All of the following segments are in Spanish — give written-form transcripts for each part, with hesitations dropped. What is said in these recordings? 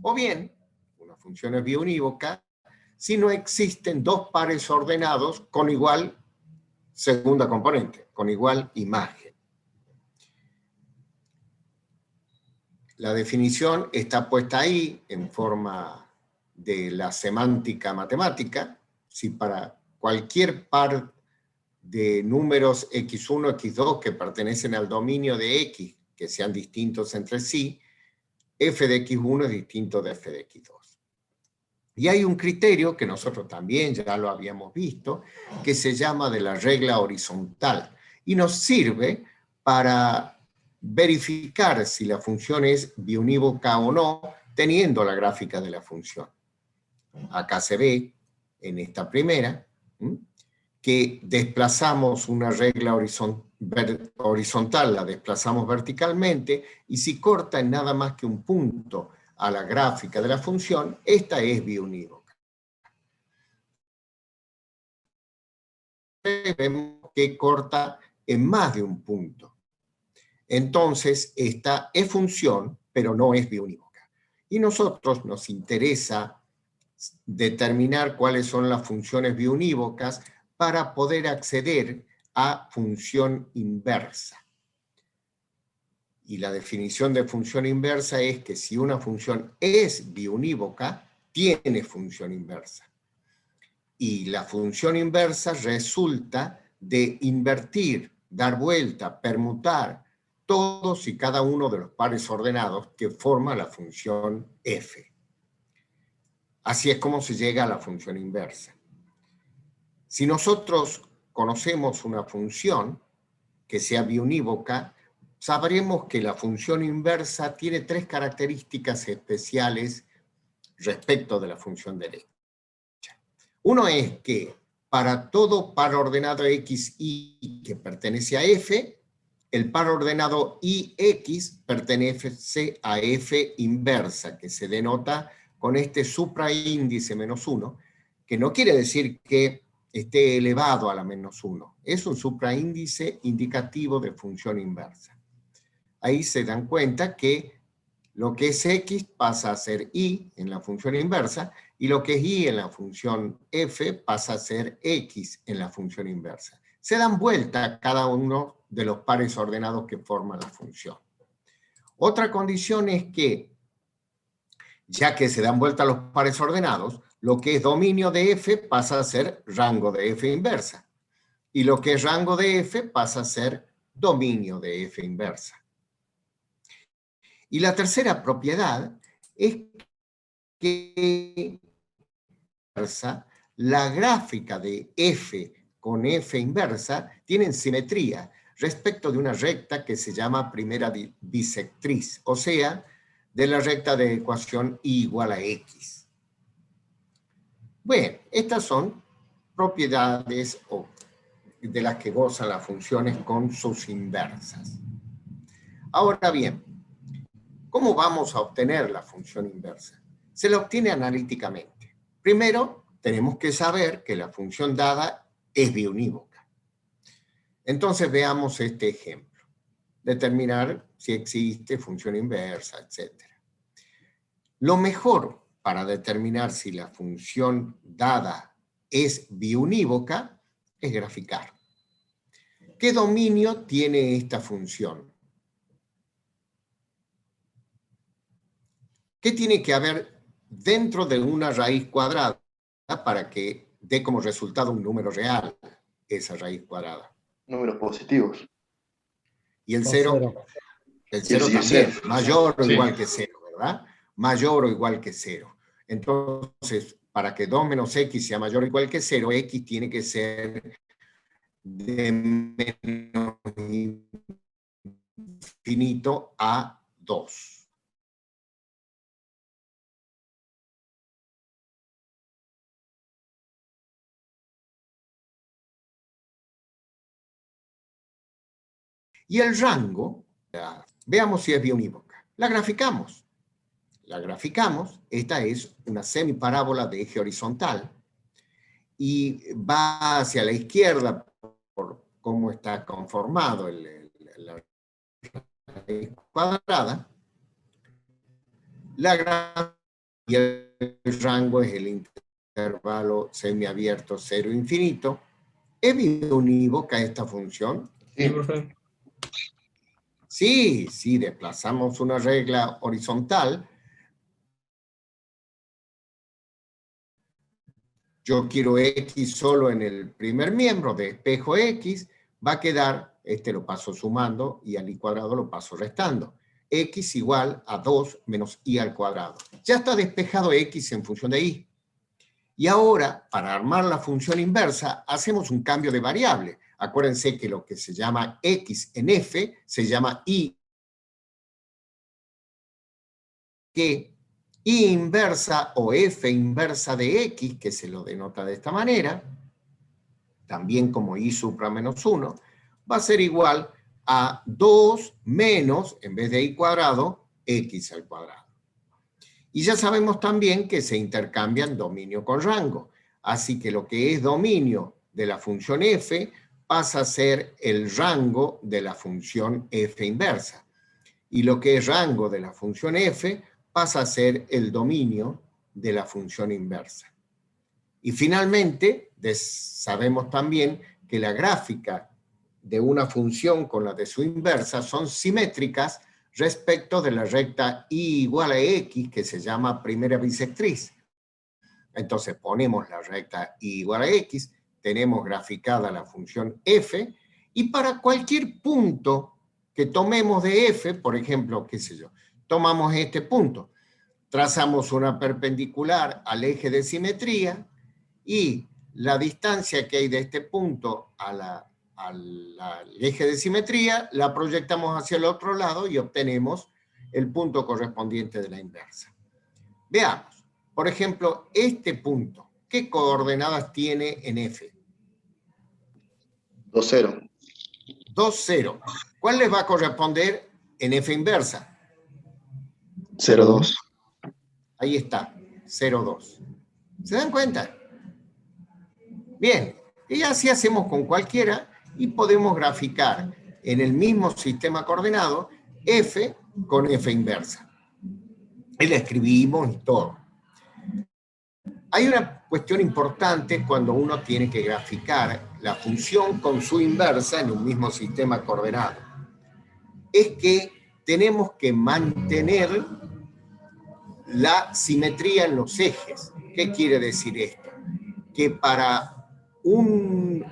O bien, una función es biunívoca si no existen dos pares ordenados con igual segunda componente, con igual imagen. La definición está puesta ahí en forma de la semántica matemática. Si para cualquier par de números x1, x2 que pertenecen al dominio de x, que sean distintos entre sí, f de x1 es distinto de f de x2. Y hay un criterio que nosotros también ya lo habíamos visto, que se llama de la regla horizontal, y nos sirve para verificar si la función es biunívoca o no, teniendo la gráfica de la función. Acá se ve, en esta primera, que desplazamos una regla horizontal, la desplazamos verticalmente, y si corta en nada más que un punto a la gráfica de la función, esta es biunívoca. Vemos que corta en más de un punto. Entonces, esta es función, pero no es biunívoca. Y nosotros nos interesa determinar cuáles son las funciones biunívocas para poder acceder a función inversa. Y la definición de función inversa es que si una función es biunívoca, tiene función inversa. Y la función inversa resulta de invertir, dar vuelta, permutar todos y cada uno de los pares ordenados que forma la función f. Así es como se llega a la función inversa. Si nosotros conocemos una función que sea biunívoca, sabremos que la función inversa tiene tres características especiales respecto de la función derecha. Uno es que para todo par ordenado xy que pertenece a f, el par ordenado ix pertenece a f inversa, que se denota con este supraíndice -1, que no quiere decir que esté elevado a la -1. Es un supraíndice indicativo de función inversa. Ahí se dan cuenta que lo que es x pasa a ser y en la función inversa, y lo que es y en la función f pasa a ser x en la función inversa. Se dan vuelta cada uno de los pares ordenados que forman la función. Otra condición es que, ya que se dan vuelta los pares ordenados, lo que es dominio de f pasa a ser rango de f inversa. Y lo que es rango de f pasa a ser dominio de f inversa. Y la tercera propiedad es que la gráfica de f con f inversa tienen simetría respecto de una recta que se llama primera bisectriz, o sea, de la recta de ecuación y igual a x. Bueno, estas son propiedades de las que gozan las funciones con sus inversas. Ahora bien, ¿cómo vamos a obtener la función inversa? Se la obtiene analíticamente. Primero, tenemos que saber que la función dada es biunívoca. Entonces veamos este ejemplo. Determinar si existe función inversa, etc. Lo mejor para determinar si la función dada es biunívoca es graficar. ¿Qué dominio tiene esta función? ¿Qué tiene que haber dentro de una raíz cuadrada para que dé como resultado un número real esa raíz cuadrada? Números positivos. ¿Y el cero? El cero Y el también, cero. mayor o igual que cero, ¿verdad? Mayor o igual que cero. Entonces, para que 2 menos x sea mayor o igual que 0, x tiene que ser de menos infinito a 2. Y el rango, veamos si es biunívoca. La graficamos. La graficamos, esta es una semiparábola de eje horizontal y va hacia la izquierda por cómo está conformado la raíz cuadrada. La gráfica y el rango es el intervalo semiabierto 0 infinito. ¿Es biunívoca esta función? Sí, profe. Sí, sí, desplazamos una regla horizontal. Yo quiero X solo en el primer miembro de espejo X, va a quedar, este lo paso sumando y al I cuadrado lo paso restando. X igual a 2 menos Y al cuadrado. Ya está despejado X en función de Y. Y ahora, para armar la función inversa, hacemos un cambio de variable. Acuérdense que lo que se llama X en F se llama Y, que Y inversa o F inversa de X, que se lo denota de esta manera, también como Y supra menos 1, va a ser igual a 2 menos, en vez de Y cuadrado, X al cuadrado. Y ya sabemos también que se intercambian dominio con rango. Así que lo que es dominio de la función f pasa a ser el rango de la función f inversa. Y lo que es rango de la función f pasa a ser el dominio de la función inversa. Y finalmente, sabemos también que la gráfica de una función con la de su inversa son simétricas respecto de la recta y igual a x, que se llama primera bisectriz. Entonces ponemos la recta y igual a x, tenemos graficada la función f, y para cualquier punto que tomemos de f, por ejemplo, qué sé yo, tomamos este punto, trazamos una perpendicular al eje de simetría, y la distancia que hay de este punto al eje de simetría la proyectamos hacia el otro lado y obtenemos el punto correspondiente de la inversa. Veamos, por ejemplo, este punto, ¿qué coordenadas tiene en F? 2, 0. 2, 0. ¿Cuál les va a corresponder en F inversa? 0, 2. Ahí está, 0, 2. ¿Se dan cuenta? Bien, y así hacemos con cualquiera y podemos graficar en el mismo sistema coordenado f con f inversa. Y la escribimos y todo. Hay una cuestión importante cuando uno tiene que graficar la función con su inversa en un mismo sistema coordenado. Es que tenemos que mantener la simetría en los ejes. ¿Qué quiere decir esto? Que para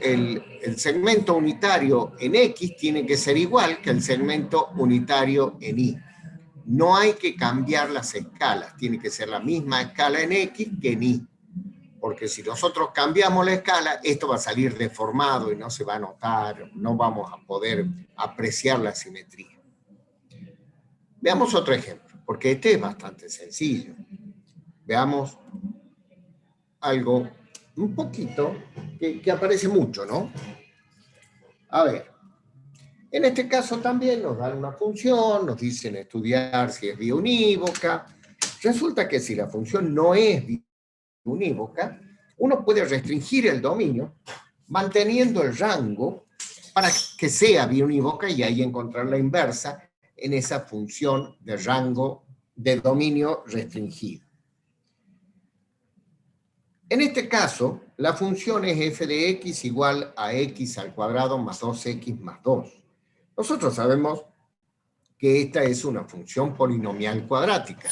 el segmento unitario en X tiene que ser igual que el segmento unitario en Y. No hay que cambiar las escalas, tiene que ser la misma escala en X que en Y. Porque si nosotros cambiamos la escala, esto va a salir deformado y no se va a notar, no vamos a poder apreciar la simetría. Veamos otro ejemplo, porque este es bastante sencillo. Veamos algo un poquito que aparece mucho, ¿no? A ver, en este caso también nos dan una función, nos dicen estudiar si es biunívoca. Resulta que si la función no es biunívoca, uno puede restringir el dominio manteniendo el rango para que sea biunívoca y ahí encontrar la inversa en esa función de rango de dominio restringido. En este caso, la función es f de x igual a x al cuadrado más 2x más 2. Nosotros sabemos que esta es una función polinomial cuadrática.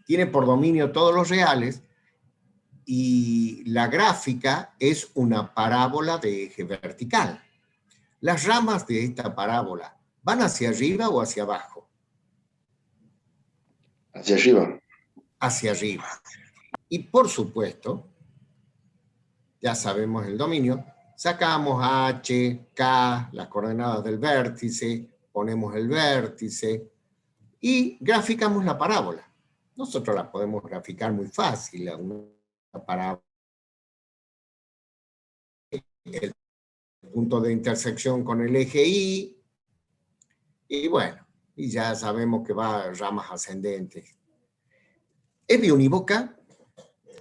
Tiene por dominio todos los reales y la gráfica es una parábola de eje vertical. Las ramas de esta parábola, ¿van hacia arriba o hacia abajo? Hacia arriba. Hacia arriba. Y por supuesto, ya sabemos el dominio, sacamos H, K, las coordenadas del vértice, ponemos el vértice y graficamos la parábola. Nosotros la podemos graficar muy fácil, una parábola. El punto de intersección con el eje Y, y bueno, y ya sabemos que va a ramas ascendentes. ¿Es biunívoca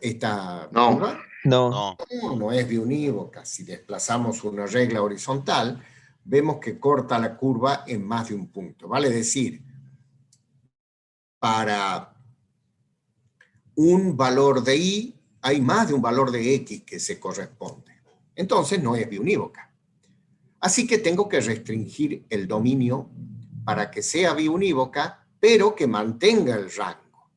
esta curva? No. No es biunívoca. Si desplazamos una regla horizontal, vemos que corta la curva en más de un punto. Vale decir, para un valor de y, hay más de un valor de x que se corresponde. Entonces no es biunívoca. Así que tengo que restringir el dominio para que sea biunívoca, pero que mantenga el rango.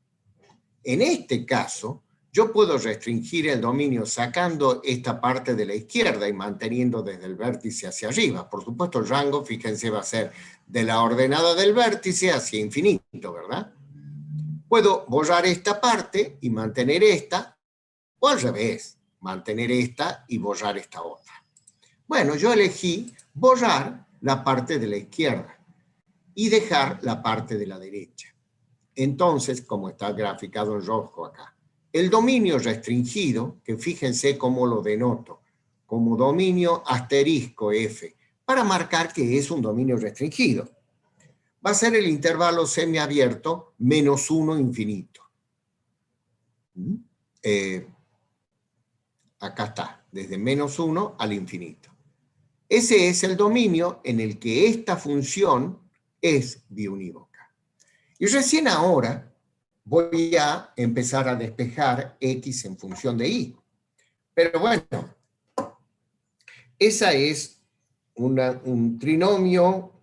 En este caso, yo puedo restringir el dominio sacando esta parte de la izquierda y manteniendo desde el vértice hacia arriba. Por supuesto, el rango, fíjense, va a ser de la ordenada del vértice hacia infinito, ¿verdad? Puedo borrar esta parte y mantener esta, o al revés, mantener esta y borrar esta otra. Bueno, yo elegí borrar la parte de la izquierda y dejar la parte de la derecha. Entonces, como está graficado en rojo acá, el dominio restringido, que fíjense cómo lo denoto, como dominio asterisco F, para marcar que es un dominio restringido, va a ser el intervalo semiabierto menos 1 infinito. Acá está, desde menos 1 al infinito. Ese es el dominio en el que esta función es biunívoca. Y recién ahora voy a empezar a despejar x en función de y. Pero bueno, esa es un trinomio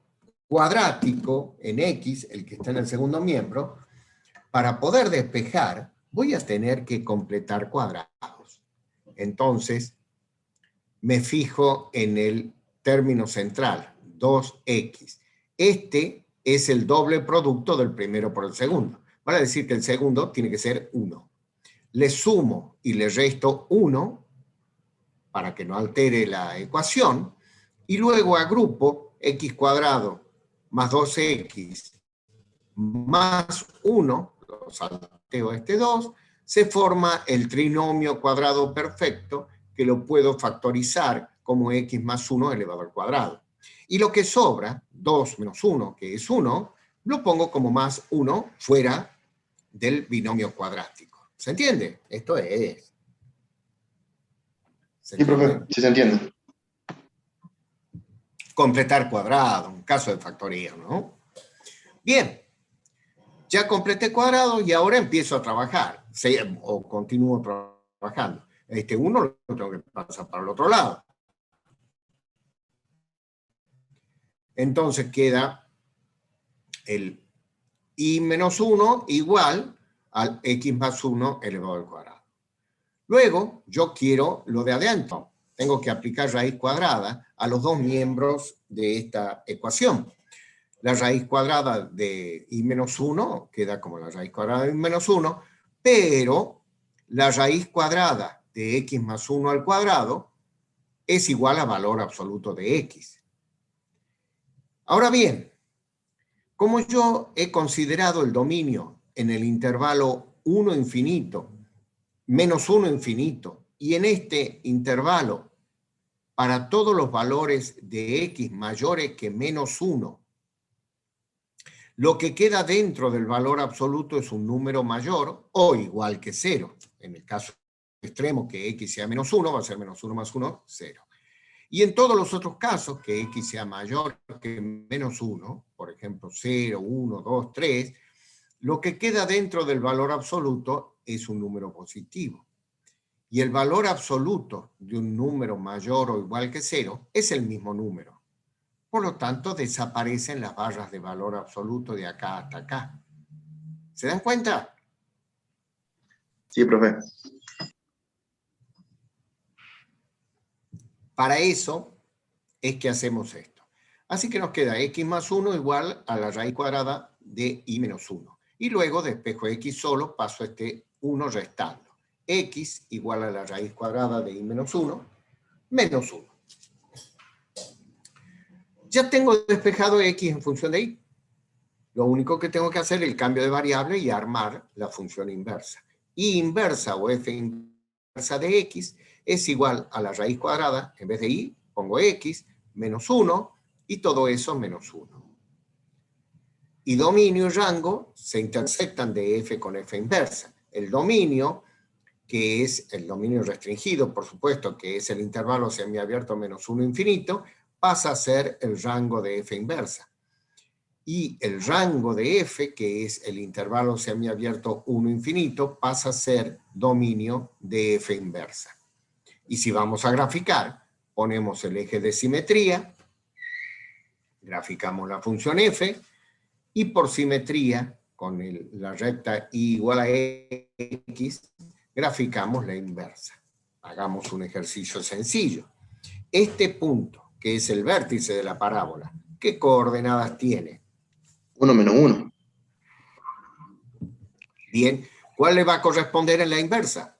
cuadrático en x, el que está en el segundo miembro. Para poder despejar, voy a tener que completar cuadrados. Entonces, me fijo en el término central, 2x. Este es el doble producto del primero por el segundo. Van a decir que el segundo tiene que ser 1. Le sumo y le resto 1 para que no altere la ecuación, y luego agrupo x cuadrado más 2x más 1, lo salteo este 2, se forma el trinomio cuadrado perfecto, que lo puedo factorizar como x más 1 elevado al cuadrado. Y lo que sobra, 2 menos 1, que es 1, lo pongo como más 1 fuera del binomio cuadrático. ¿Se entiende? Esto es. Sí, profe, sí se entiende. Completar cuadrado, un caso de factoría, ¿no? Bien. Ya completé cuadrado y ahora empiezo a trabajar, o continúo trabajando. Este 1 lo tengo que pasar para el otro lado. Entonces queda el y menos 1 igual al x más 1 elevado al cuadrado. Luego, yo quiero lo de adentro. Tengo que aplicar raíz cuadrada a los dos miembros de esta ecuación. La raíz cuadrada de y menos 1 queda como la raíz cuadrada de y menos 1, pero la raíz cuadrada de x más 1 al cuadrado es igual a valor absoluto de x. Ahora bien, como yo he considerado el dominio en el intervalo 1 infinito, menos 1 infinito, y en este intervalo, para todos los valores de x mayores que menos 1, lo que queda dentro del valor absoluto es un número mayor o igual que 0. En el caso extremo que x sea menos 1, va a ser menos 1 más 1, 0. Y en todos los otros casos, que x sea mayor que menos 1, por ejemplo 0, 1, 2, 3, lo que queda dentro del valor absoluto es un número positivo. Y el valor absoluto de un número mayor o igual que 0 es el mismo número. Por lo tanto, desaparecen las barras de valor absoluto de acá hasta acá. ¿Se dan cuenta? Sí, profe. Para eso es que hacemos esto. Así que nos queda x más 1 igual a la raíz cuadrada de y menos 1. Y luego despejo x solo, paso este 1 restando. X igual a la raíz cuadrada de y menos 1, menos 1. Ya tengo despejado x en función de y. Lo único que tengo que hacer es el cambio de variable y armar la función inversa. Y inversa o f inversa de x es igual a la raíz cuadrada, en vez de y, pongo x, menos 1, y todo eso menos 1. Y dominio y rango se intersectan de f con f inversa. El dominio, que es el dominio restringido, por supuesto, que es el intervalo semiabierto menos 1 infinito, pasa a ser el rango de f inversa. y el rango de f, que es el intervalo semiabierto 1 infinito, pasa a ser dominio de f inversa. Y si vamos a graficar, ponemos el eje de simetría, graficamos la función f, y por simetría, con la recta y igual a x, graficamos la inversa. Hagamos un ejercicio sencillo. Este punto, que es el vértice de la parábola, ¿qué coordenadas tiene? 1 menos 1. Bien, ¿cuál le va a corresponder en la inversa?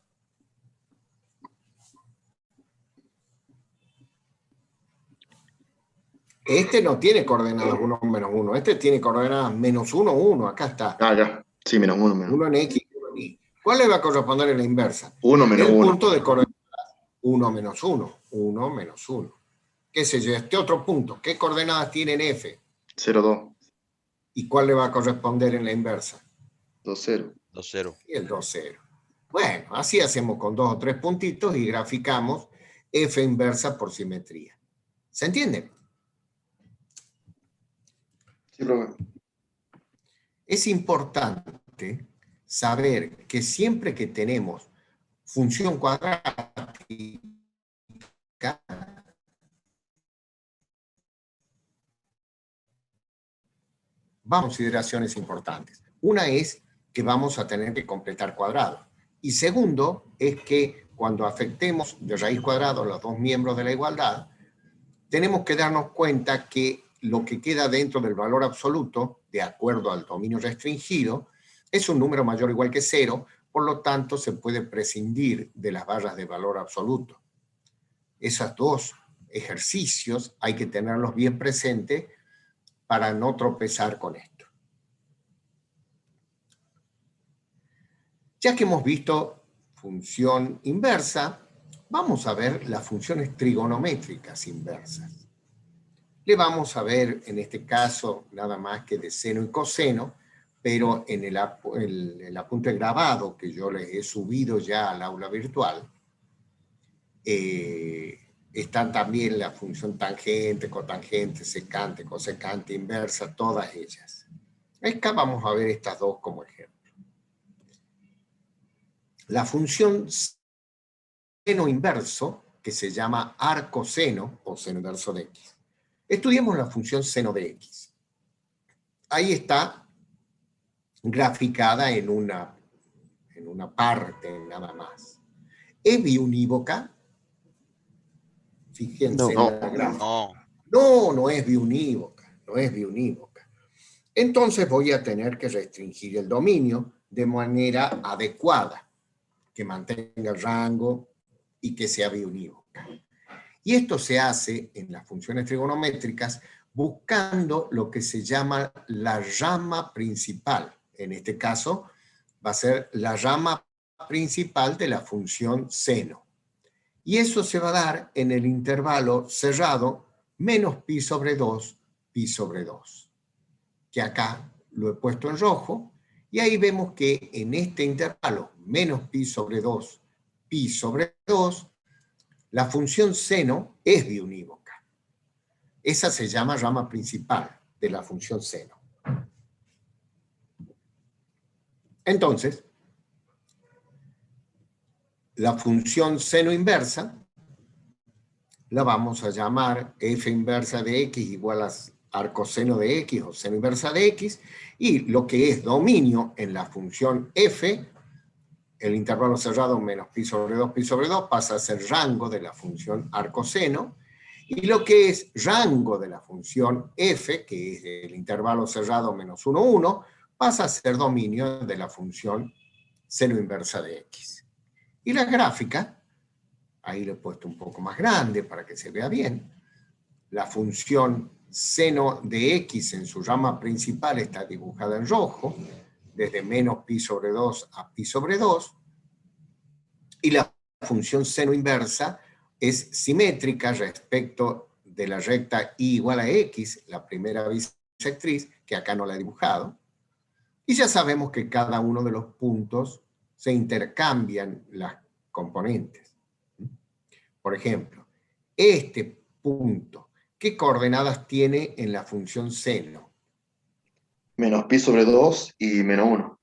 Este no tiene coordenadas 1 menos 1, este tiene coordenadas menos 1, 1, acá está. Ah, ya. Sí, menos 1, menos 1 en x, 1 en y. ¿Cuál le va a corresponder en la inversa? 1 menos El 1. punto de coordenadas 1 menos 1, 1 menos 1. ¿Qué sé yo? Este otro punto, ¿qué coordenadas tiene en f? 0, 2. ¿Y cuál le va a corresponder en la inversa? 2, 0. 2, 0. Y el 2, 0. Bueno, así hacemos con 2 o 3 puntitos y graficamos f inversa por simetría. ¿Se entiende? Sí, profe. Es importante saber que siempre que tenemos función cuadrática, vamos a consideraciones importantes. Una es que vamos a tener que completar cuadrados. Y segundo es que cuando afectemos de raíz cuadrada los dos miembros de la igualdad, tenemos que darnos cuenta que lo que queda dentro del valor absoluto, de acuerdo al dominio restringido, es un número mayor o igual que 0, por lo tanto se puede prescindir de las barras de valor absoluto. Esos dos ejercicios hay que tenerlos bien presentes para no tropezar con esto. Ya que hemos visto función inversa, vamos a ver las funciones trigonométricas inversas. Le vamos a ver, en este caso, nada más que de seno y coseno, pero en el apunte grabado que yo les he subido ya al aula virtual, están también la función tangente, cotangente, secante, cosecante, inversa, todas ellas. Acá vamos a ver estas dos como ejemplo. La función seno inverso, que se llama arcoseno o seno inverso de x. Estudiemos la función seno de x. Ahí está graficada en una parte nada más. ¿Es biunívoca? Fíjense No. en la gráfica. No. No es biunívoca, no es biunívoca. Entonces voy a tener que restringir el dominio de manera adecuada, que mantenga el rango y que sea biunívoca. Y esto se hace en las funciones trigonométricas buscando lo que se llama la rama principal. En este caso va a ser la rama principal de la función seno. Y eso se va a dar en el intervalo cerrado menos pi sobre 2, pi sobre 2. Que acá lo he puesto en rojo. Y ahí vemos que en este intervalo menos pi sobre 2, pi sobre 2, la función seno es biunívoca. Esa se llama rama principal de la función seno. Entonces, la función seno inversa la vamos a llamar f inversa de x igual a arcoseno de x o seno inversa de x, y lo que es dominio en la función f, el intervalo cerrado menos pi sobre 2 pasa a ser rango de la función arcoseno, y lo que es rango de la función f, que es el intervalo cerrado menos 1, 1, pasa a ser dominio de la función seno inversa de x. Y la gráfica, ahí le he puesto un poco más grande para que se vea bien, la función seno de x en su rama principal está dibujada en rojo, desde menos pi sobre 2 a pi sobre 2, y la función seno inversa es simétrica respecto de la recta y igual a x, la primera bisectriz, que acá no la he dibujado, y ya sabemos que cada uno de los puntos se intercambian las componentes. Por ejemplo, este punto, ¿qué coordenadas tiene en la función seno? Menos pi sobre 2 y menos 1.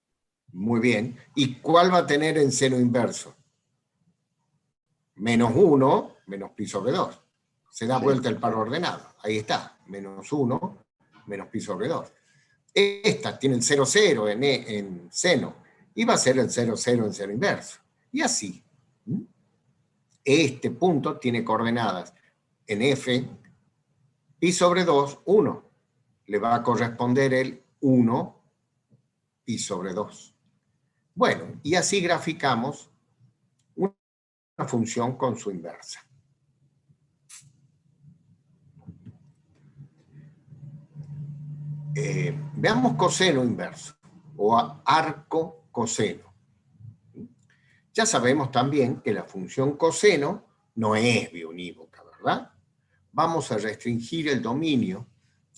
Muy bien. ¿Y cuál va a tener en seno inverso? Menos 1, menos pi sobre 2. Se da Sí. vuelta el par ordenado. Ahí está. Menos 1, menos pi sobre 2. Esta tiene el 0, 0 en seno. Y va a ser el 0, 0 en seno inverso. Y así. Este punto tiene coordenadas en f, pi sobre 2, 1. Le va a corresponder el 1, pi sobre 2. Bueno, y así graficamos una función con su inversa. Veamos coseno inverso o arco coseno. Ya sabemos también que la función coseno no es biunívoca, ¿verdad? Vamos a restringir el dominio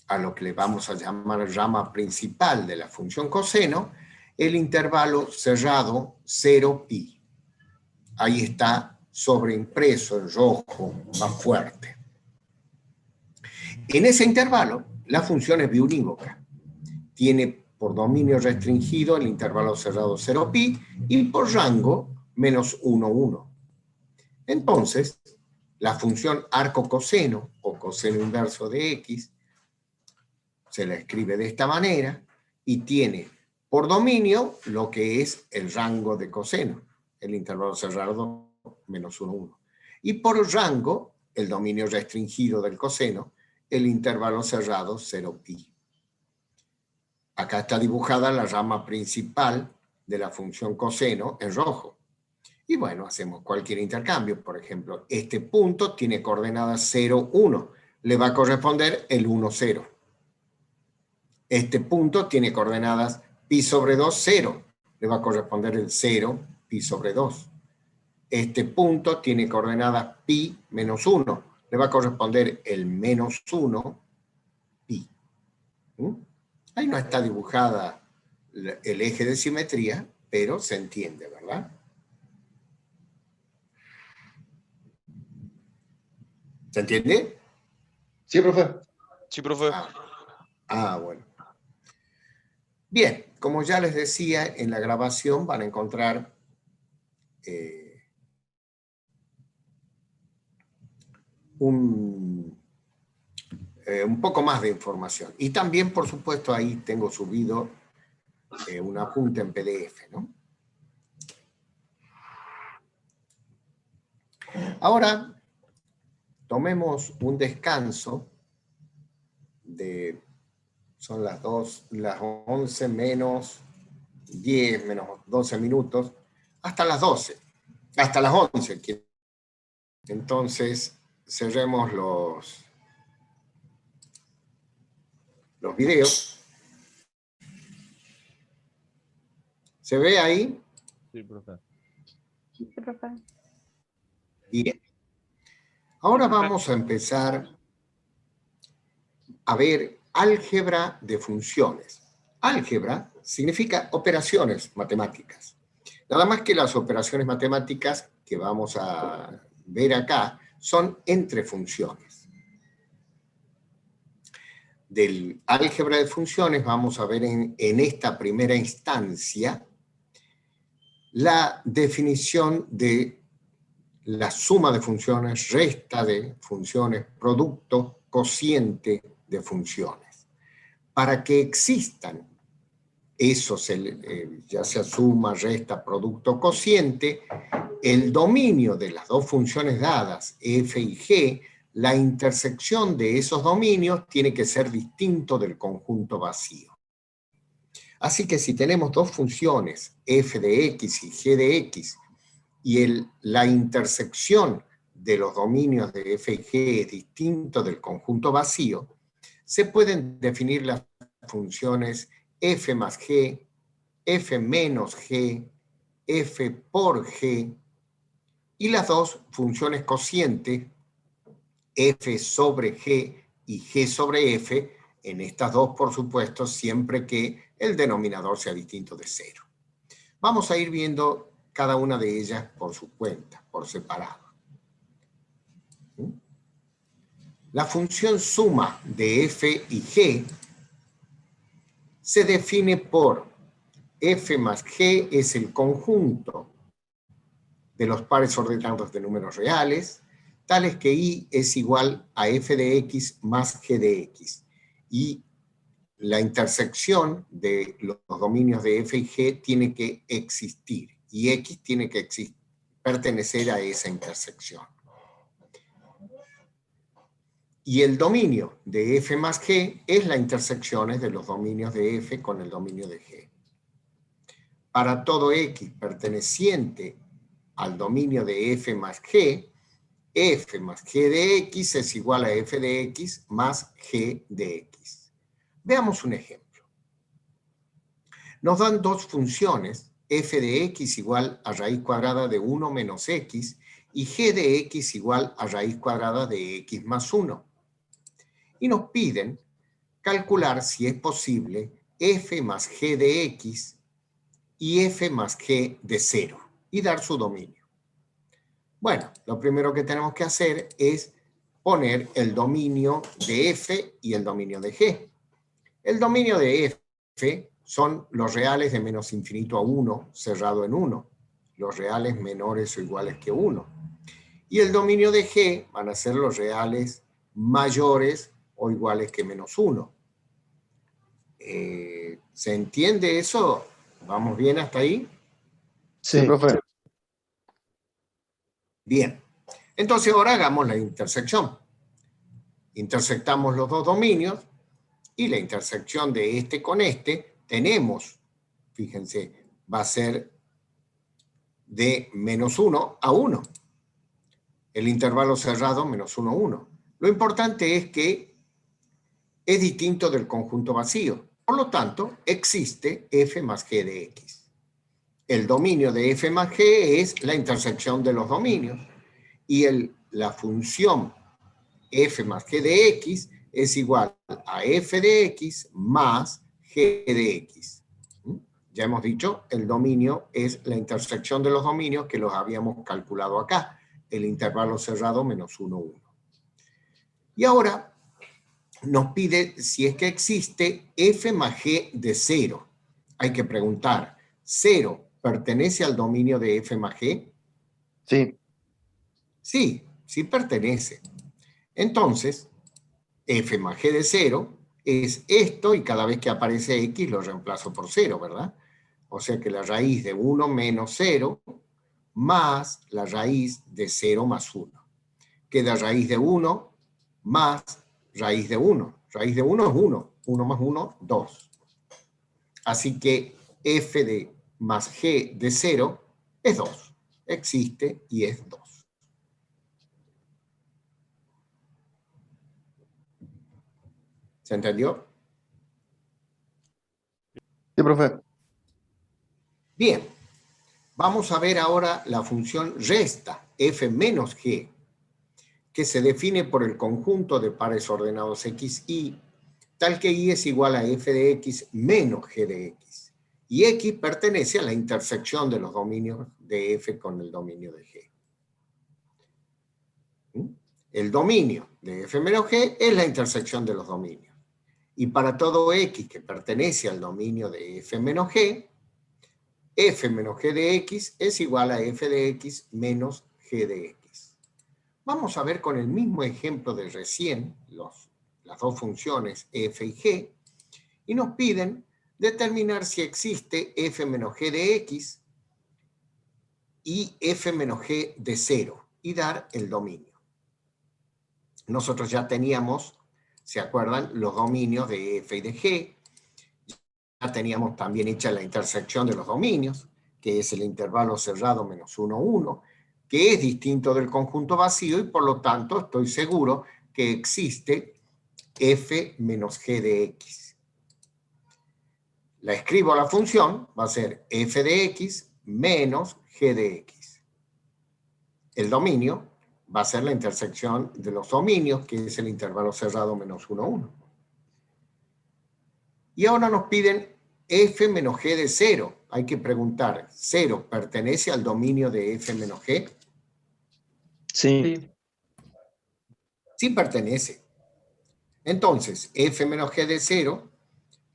a lo que le vamos a llamar rama principal de la función coseno, el intervalo cerrado 0pi. Ahí está sobreimpreso en rojo más fuerte. En ese intervalo, la función es biunívoca. Tiene por dominio restringido el intervalo cerrado 0pi y por rango menos 1, 1. Entonces, la función arco coseno o coseno inverso de x se la escribe de esta manera y tiene por dominio lo que es el rango de coseno, el intervalo cerrado menos 1, 1. Y por rango, el dominio restringido del coseno, el intervalo cerrado 0pi. Acá está dibujada la rama principal de la función coseno en rojo. Y bueno, hacemos cualquier intercambio. Por ejemplo, este punto tiene coordenadas 0, 1. Le va a corresponder el 1, 0. Este punto tiene coordenadas pi sobre 2, 0. Le va a corresponder el 0, pi sobre 2. Este punto tiene coordenadas pi menos 1. Le va a corresponder el menos 1, pi. Ahí no está dibujada el eje de simetría, pero se entiende, ¿verdad? ¿Se entiende? Sí, profe. Sí, profe. Bueno. Bien, como ya les decía, en la grabación van a encontrar un poco más de información. Y también, por supuesto, ahí tengo subido un apunte en PDF, ¿no? Ahora, tomemos un descanso de, son las 11 menos 10, menos 12 minutos, hasta las 12, hasta las 11. Entonces, cerremos los videos. ¿Se ve ahí? Sí, profe. Sí, profe. Bien. Ahora vamos a empezar a ver álgebra de funciones. Álgebra significa operaciones matemáticas. Nada más que las operaciones matemáticas que vamos a ver acá son entre funciones. Del álgebra de funciones vamos a ver en esta primera instancia la definición de la suma de funciones, resta de funciones, producto, cociente de funciones. Para que existan esos, ya sea suma, resta, producto, cociente, el dominio de las dos funciones dadas, f y g, la intersección de esos dominios tiene que ser distinto del conjunto vacío. Así que si tenemos dos funciones, f de x y g de x, y la intersección de los dominios de f y g es distinto del conjunto vacío, se pueden definir las funciones f más g, f menos g, f por g, y las dos funciones cocientes, f sobre g y g sobre f, en estas dos, por supuesto, siempre que el denominador sea distinto de 0. Vamos a ir viendo cada una de ellas por su cuenta, por separado. La función suma de f y g se define por f más g es el conjunto de los pares ordenados de números reales, tales que i es igual a f de x más g de x. Y la intersección de los dominios de f y g tiene que existir, y x tiene que pertenecer a esa intersección. Y el dominio de f más g es la intersección de los dominios de f con el dominio de g. Para todo x perteneciente al dominio de f más g de x es igual a f de x más g de x. Veamos un ejemplo. Nos dan dos funciones, f de x igual a raíz cuadrada de 1 menos x y g de x igual a raíz cuadrada de x más 1. Y nos piden calcular si es posible f más g de x y f más g de 0 y dar su dominio. Bueno, lo primero que tenemos que hacer es poner el dominio de f y el dominio de g. El dominio de f son los reales de menos infinito a 1 cerrado en 1, los reales menores o iguales que 1. Y el dominio de g van a ser los reales mayores o iguales que menos 1. ¿Se entiende eso? ¿Vamos bien hasta ahí? Sí, profe. Bien. Entonces ahora hagamos la intersección. Intersectamos los dos dominios y la intersección de este con este tenemos, fíjense, va a ser de menos 1 a 1. El intervalo cerrado menos 1 a 1. Lo importante es que es distinto del conjunto vacío. Por lo tanto, existe f más g de x. El dominio de f más g es la intersección de los dominios. Y la función f más g de x es igual a f de x más g de x. Ya hemos dicho, el dominio es la intersección de los dominios que los habíamos calculado acá. El intervalo cerrado menos 1, 1. Y ahora nos pide si es que existe f más g de 0. Hay que preguntar, ¿0 pertenece al dominio de f más g? Sí. Sí, sí pertenece. Entonces, f más g de 0 es esto y cada vez que aparece x lo reemplazo por 0, ¿verdad? O sea que la raíz de 1 menos 0 más la raíz de 0 más 1. Queda raíz de 1 más raíz de 1. Raíz de 1 es 1. 1 más 1, 2. Así que f de más g de 0 es 2. Existe y es 2. ¿Se entendió? Sí, profe. Bien. Vamos a ver ahora la función resta, f menos g, que se define por el conjunto de pares ordenados x, y, tal que y es igual a f de x menos g de x. Y x pertenece a la intersección de los dominios de f con el dominio de g. El dominio de f menos g es la intersección de los dominios. Y para todo x que pertenece al dominio de f menos g, f menos g de x es igual a f de x menos g de x. Vamos a ver con el mismo ejemplo de recién las dos funciones f y g, y nos piden determinar si existe f menos g de x y f menos g de 0 y dar el dominio. Nosotros ya teníamos, ¿se acuerdan? Los dominios de f y de g. Ya teníamos también hecha la intersección de los dominios, que es el intervalo cerrado menos 1, 1, que es distinto del conjunto vacío y por lo tanto estoy seguro que existe f menos g de x. La escribo a la función, va a ser f de x menos g de x. El dominio va a ser la intersección de los dominios, que es el intervalo cerrado menos 1, 1. Y ahora nos piden f menos g de 0. Hay que preguntar, ¿0 pertenece al dominio de f menos g? Sí. Sí pertenece. Entonces, f menos g de 0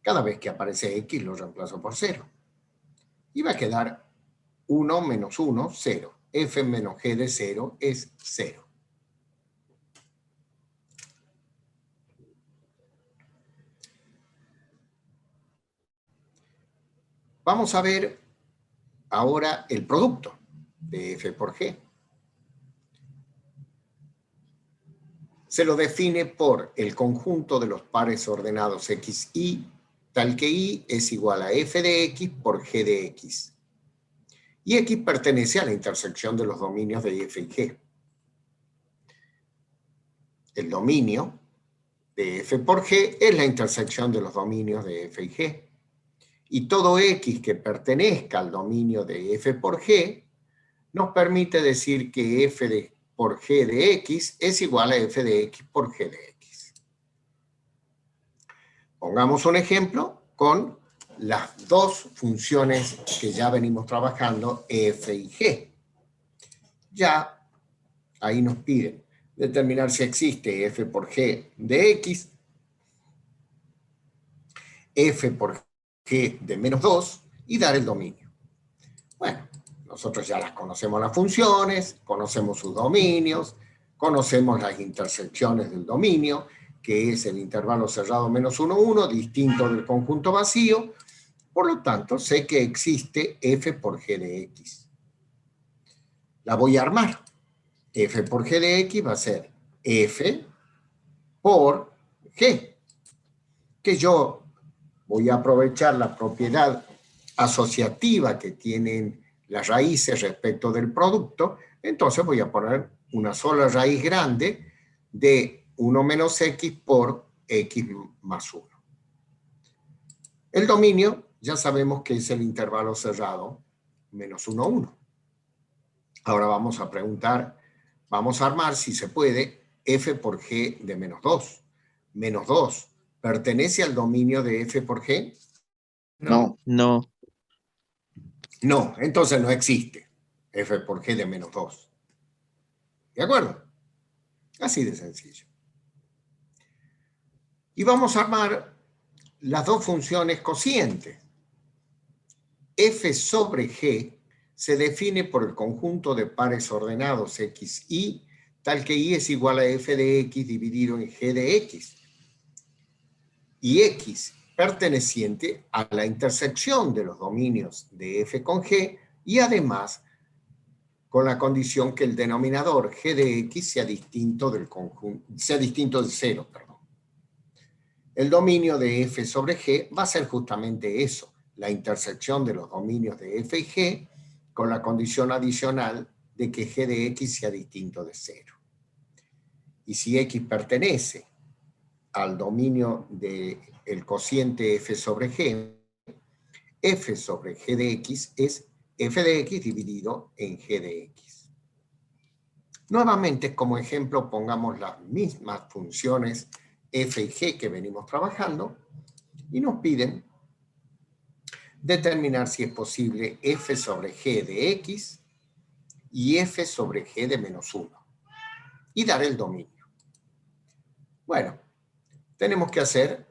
Cada vez que aparece X lo reemplazo por 0. Y va a quedar 1 menos 1, 0. F menos G de 0 es 0. Vamos a ver ahora el producto de F por G. Se lo define por el conjunto de los pares ordenados X, Y, tal que Y es igual a F de X por G de X. Y X pertenece a la intersección de los dominios de F y G. El dominio de F por G es la intersección de los dominios de F y G. Y todo X que pertenezca al dominio de F por G nos permite decir que F por G de X es igual a F de X por G de X. Pongamos un ejemplo con las dos funciones que ya venimos trabajando, F y G. Ya ahí nos piden determinar si existe F por G de X, F por G de menos 2 y dar el dominio. Bueno, nosotros ya las conocemos las funciones, conocemos sus dominios, conocemos las intersecciones del dominio, que es el intervalo cerrado menos 1, 1, distinto del conjunto vacío. Por lo tanto, sé que existe F por G de X. La voy a armar. F por G de X va a ser F por G, que yo voy a aprovechar la propiedad asociativa que tienen las raíces respecto del producto, entonces voy a poner una sola raíz grande de 1 menos X por X más 1. El dominio ya sabemos que es el intervalo cerrado menos 1, 1. Ahora vamos a preguntar, vamos a armar, si se puede, F por G de menos 2. Menos 2, ¿pertenece al dominio de F por G? No. No. No, entonces no existe F por G de menos 2. ¿De acuerdo? Así de sencillo. Y vamos a armar las dos funciones cocientes. F sobre G se define por el conjunto de pares ordenados X, Y, tal que Y es igual a F de X dividido en G de X. Y X perteneciente a la intersección de los dominios de F con G y además con la condición que el denominador G de X sea distinto del conjunto, sea distinto de 0, perdón. El dominio de F sobre G va a ser justamente eso, la intersección de los dominios de F y G con la condición adicional de que G de X sea distinto de 0. Y si X pertenece al dominio del cociente F sobre G, F sobre G de X es F de X dividido en G de X. Nuevamente, como ejemplo, pongamos las mismas funciones F y G que venimos trabajando y nos piden determinar si es posible F sobre G de X y F sobre G de menos 1 y dar el dominio. Bueno, tenemos que hacer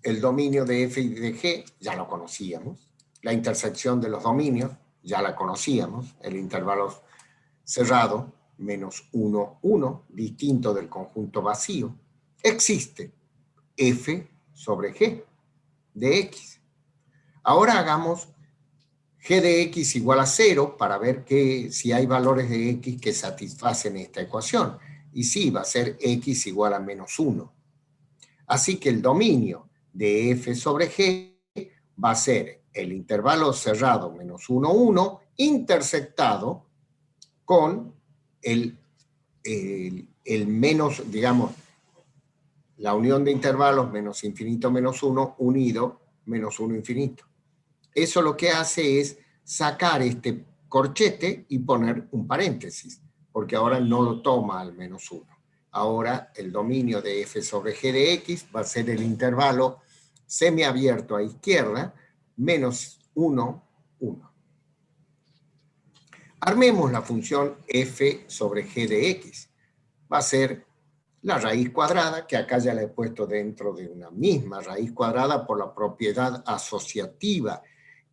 el dominio de F y de G, ya lo conocíamos. La intersección de los dominios, ya la conocíamos. El intervalo cerrado, menos 1, 1, distinto del conjunto vacío. Existe F sobre G de X. Ahora hagamos G de X igual a 0 para ver si hay valores de X que satisfacen esta ecuación. Y sí, va a ser X igual a menos 1. Así que el dominio de F sobre G va a ser el intervalo cerrado menos 1, 1 intersectado con el menos, digamos, la unión de intervalos menos infinito menos 1 unido menos 1 infinito. Eso lo que hace es sacar este corchete y poner un paréntesis, porque ahora no lo toma al menos 1. Ahora el dominio de F sobre G de X va a ser el intervalo semiabierto a izquierda, menos 1, 1. Armemos la función F sobre G de X. Va a ser la raíz cuadrada, que acá ya la he puesto dentro de una misma raíz cuadrada por la propiedad asociativa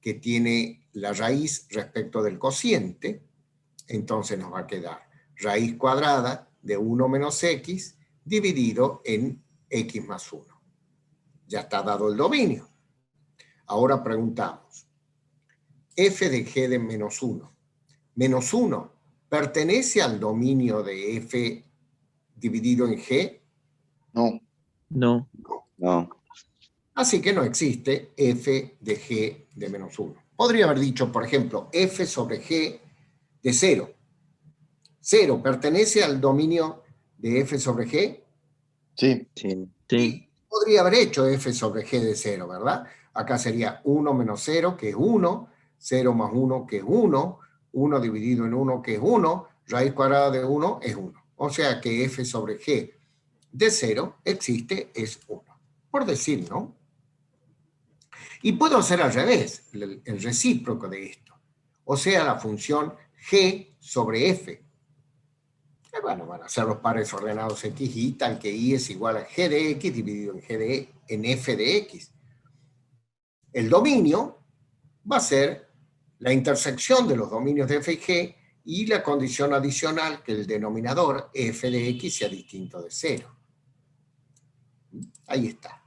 que tiene la raíz respecto del cociente. Entonces nos va a quedar raíz cuadrada de 1 menos x dividido en x más 1. Ya está dado el dominio. Ahora preguntamos, f de g de menos 1. Menos 1, ¿pertenece al dominio de f dividido en g? No. No. No. Así que no existe f de g de menos 1. Podría haber dicho, por ejemplo, f sobre g de 0. 0, ¿pertenece al dominio de f sobre g? Sí. Sí. Sí. Podría haber hecho f sobre g de 0, ¿verdad? Acá sería 1 menos 0, que es 1, 0 más 1, que es 1, 1 dividido en 1, que es 1, raíz cuadrada de 1 es 1. O sea que f sobre g de 0 existe, es 1. Por decir, ¿no? Y puedo hacer al revés, el recíproco de esto. O sea, la función g sobre f. Bueno, van a ser los pares ordenados x y tal que y es igual a g de x dividido en f de x. El dominio va a ser la intersección de los dominios de f y g y la condición adicional que el denominador f de x sea distinto de 0. Ahí está.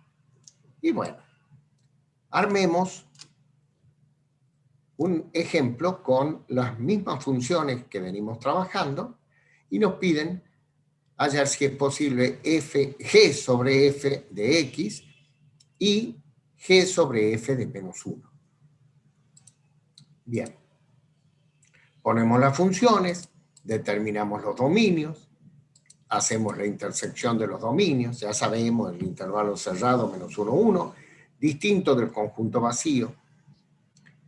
Y bueno, armemos un ejemplo con las mismas funciones que venimos trabajando y nos piden hallar si es posible g sobre f de x y g sobre f de menos 1. Bien. Ponemos las funciones, determinamos los dominios, hacemos la intersección de los dominios, ya sabemos el intervalo cerrado menos 1, 1, distinto del conjunto vacío.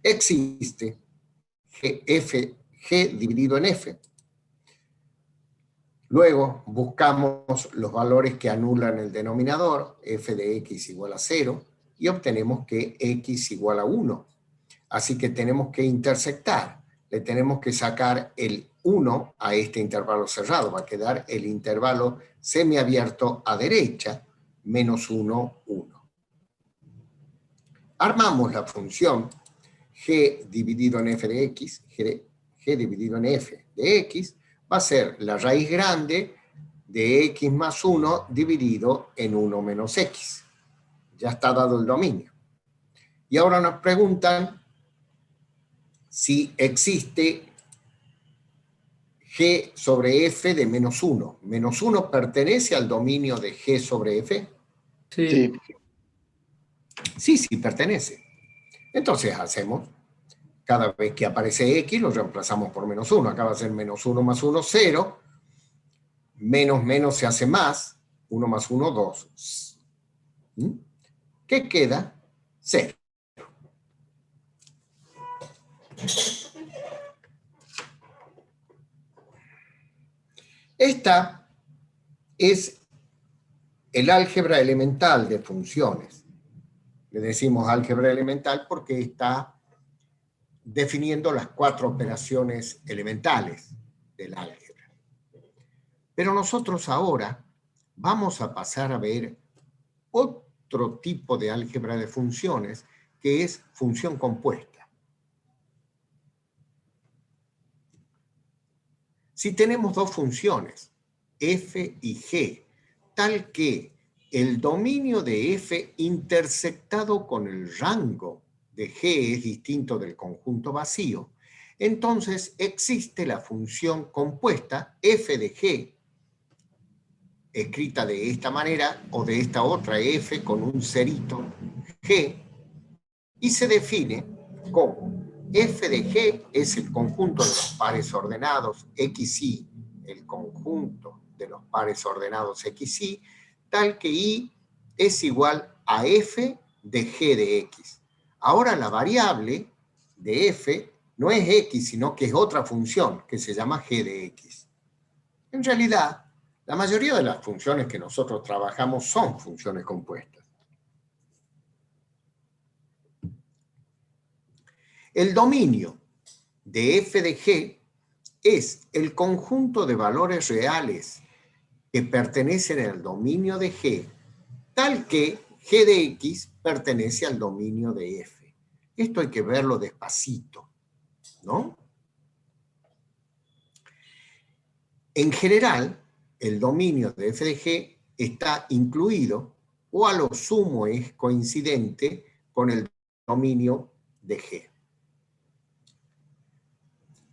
Existe g dividido en f. Luego buscamos los valores que anulan el denominador, f de x igual a 0, y obtenemos que x igual a 1. Así que tenemos que intersectar, le tenemos que sacar el 1 a este intervalo cerrado, va a quedar el intervalo semiabierto a derecha, menos 1, 1. Armamos la función g dividido en f de x, g dividido en f de x, va a ser la raíz grande de x más 1 dividido en 1 menos x. Ya está dado el dominio. Y ahora nos preguntan si existe g sobre f de menos 1. ¿Menos 1 pertenece al dominio de g sobre f? Sí. Sí, pertenece. Entonces hacemos, cada vez que aparece x, lo reemplazamos por menos 1. Acá va a ser menos 1 más 1, 0. Menos menos se hace más. 1 más 1, 2. ¿Qué queda? 0. Esta es el álgebra elemental de funciones. Le decimos álgebra elemental porque está definiendo las 4 operaciones elementales del álgebra. Pero nosotros ahora vamos a pasar a ver otro tipo de álgebra de funciones que es función compuesta. Si tenemos dos funciones, f y g, tal que el dominio de f intersectado con el rango de g es distinto del conjunto vacío, entonces existe la función compuesta f de g, escrita de esta manera o de esta otra f con un cerito g, y se define como f de g es el conjunto de los pares ordenados xy, el conjunto de los pares ordenados xy, tal que y es igual a f de g de x. Ahora la variable de f no es x, sino que es otra función que se llama g de x. En realidad, la mayoría de las funciones que nosotros trabajamos son funciones compuestas. El dominio de f de g es el conjunto de valores reales que pertenecen al dominio de G, tal que G de X pertenece al dominio de F. Esto hay que verlo despacito, ¿no? En general, el dominio de f de G está incluido o a lo sumo es coincidente con el dominio de G.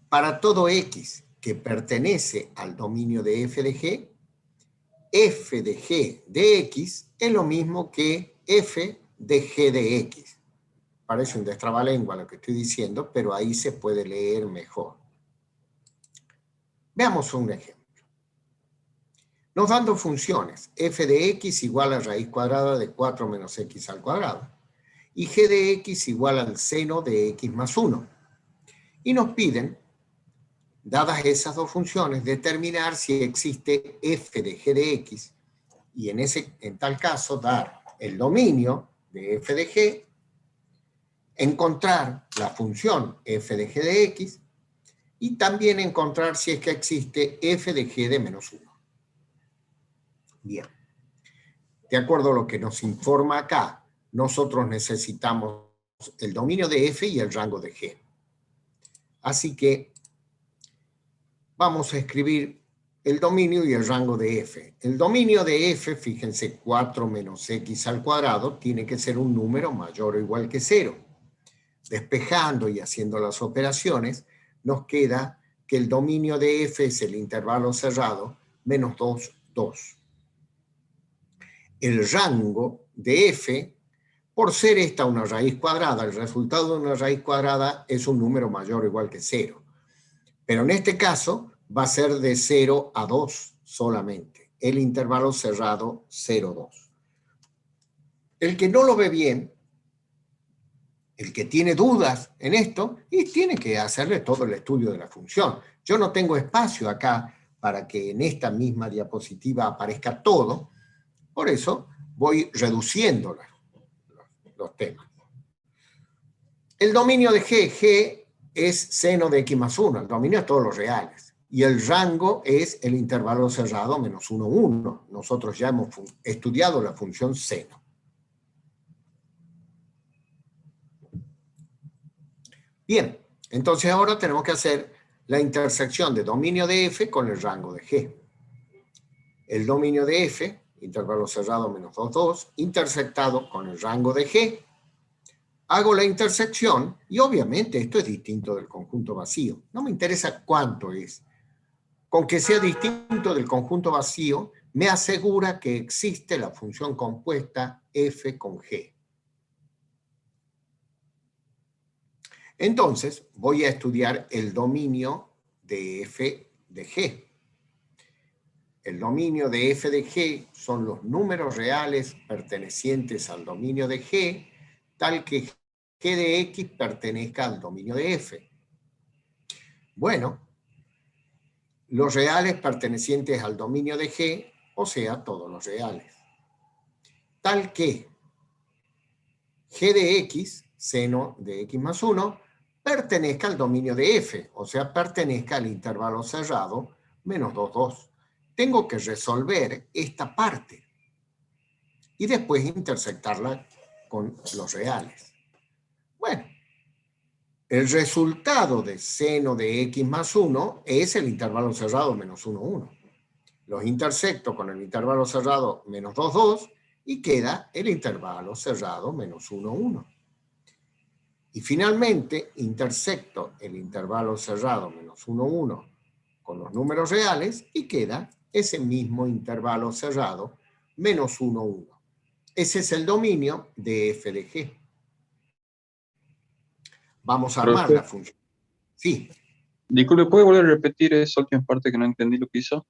Para todo X que pertenece al dominio de f de G de X es lo mismo que f de G de X. Parece un destrabalengua lo que estoy diciendo, pero ahí se puede leer mejor. Veamos un ejemplo. Nos dan dos funciones, f de x igual a raíz cuadrada de 4 menos x al cuadrado y g de x igual al seno de x más 1. Y nos piden, dadas esas dos funciones, determinar si existe f de g de x y en tal caso dar el dominio de f de g, encontrar la función f de g de x y también encontrar si es que existe f de g de menos 1. Bien, de acuerdo a lo que nos informa acá, nosotros necesitamos el dominio de f y el rango de g. Así que vamos a escribir el dominio y el rango de f. El dominio de f, fíjense, 4 menos x al cuadrado, tiene que ser un número mayor o igual que 0. Despejando y haciendo las operaciones, nos queda que el dominio de f es el intervalo cerrado menos 2, 2. El rango de f, por ser esta una raíz cuadrada, el resultado de una raíz cuadrada es un número mayor o igual que 0. Pero en este caso va a ser de 0 a 2 solamente. El intervalo cerrado 0, 2. El que no lo ve bien, el que tiene dudas en esto, y tiene que hacerle todo el estudio de la función. Yo no tengo espacio acá para que en esta misma diapositiva aparezca todo. Por eso voy reduciendo los temas. El dominio de G es seno de x más 1, el dominio es todos los reales. Y el rango es el intervalo cerrado menos 1, 1. Nosotros ya hemos estudiado la función seno. Bien, entonces ahora tenemos que hacer la intersección de dominio de f con el rango de G. El dominio de f, intervalo cerrado menos 2, 2, intersectado con el rango de G. Hago la intersección y obviamente esto es distinto del conjunto vacío. No me interesa cuánto es. Con que sea distinto del conjunto vacío, me asegura que existe la función compuesta f con g. Entonces, voy a estudiar el dominio de f de g. El dominio de f de g son los números reales pertenecientes al dominio de g, tal que g de x pertenezca al dominio de f. Bueno, los reales pertenecientes al dominio de g, o sea, todos los reales. Tal que g de x, seno de x más 1, pertenezca al dominio de f, o sea, pertenezca al intervalo cerrado menos 2, 2. Tengo que resolver esta parte y después intersectarla con los reales. Bueno, el resultado de seno de x más 1 es el intervalo cerrado menos 1, 1. Los intersecto con el intervalo cerrado menos 2, 2 y queda el intervalo cerrado menos 1, 1. Y finalmente intersecto el intervalo cerrado menos 1, 1 con los números reales y queda ese mismo intervalo cerrado menos 1, 1. Ese es el dominio de f de g. Vamos a armar la función. Sí. Disculpe, ¿puede volver a repetir esa última parte que no entendí lo que hizo?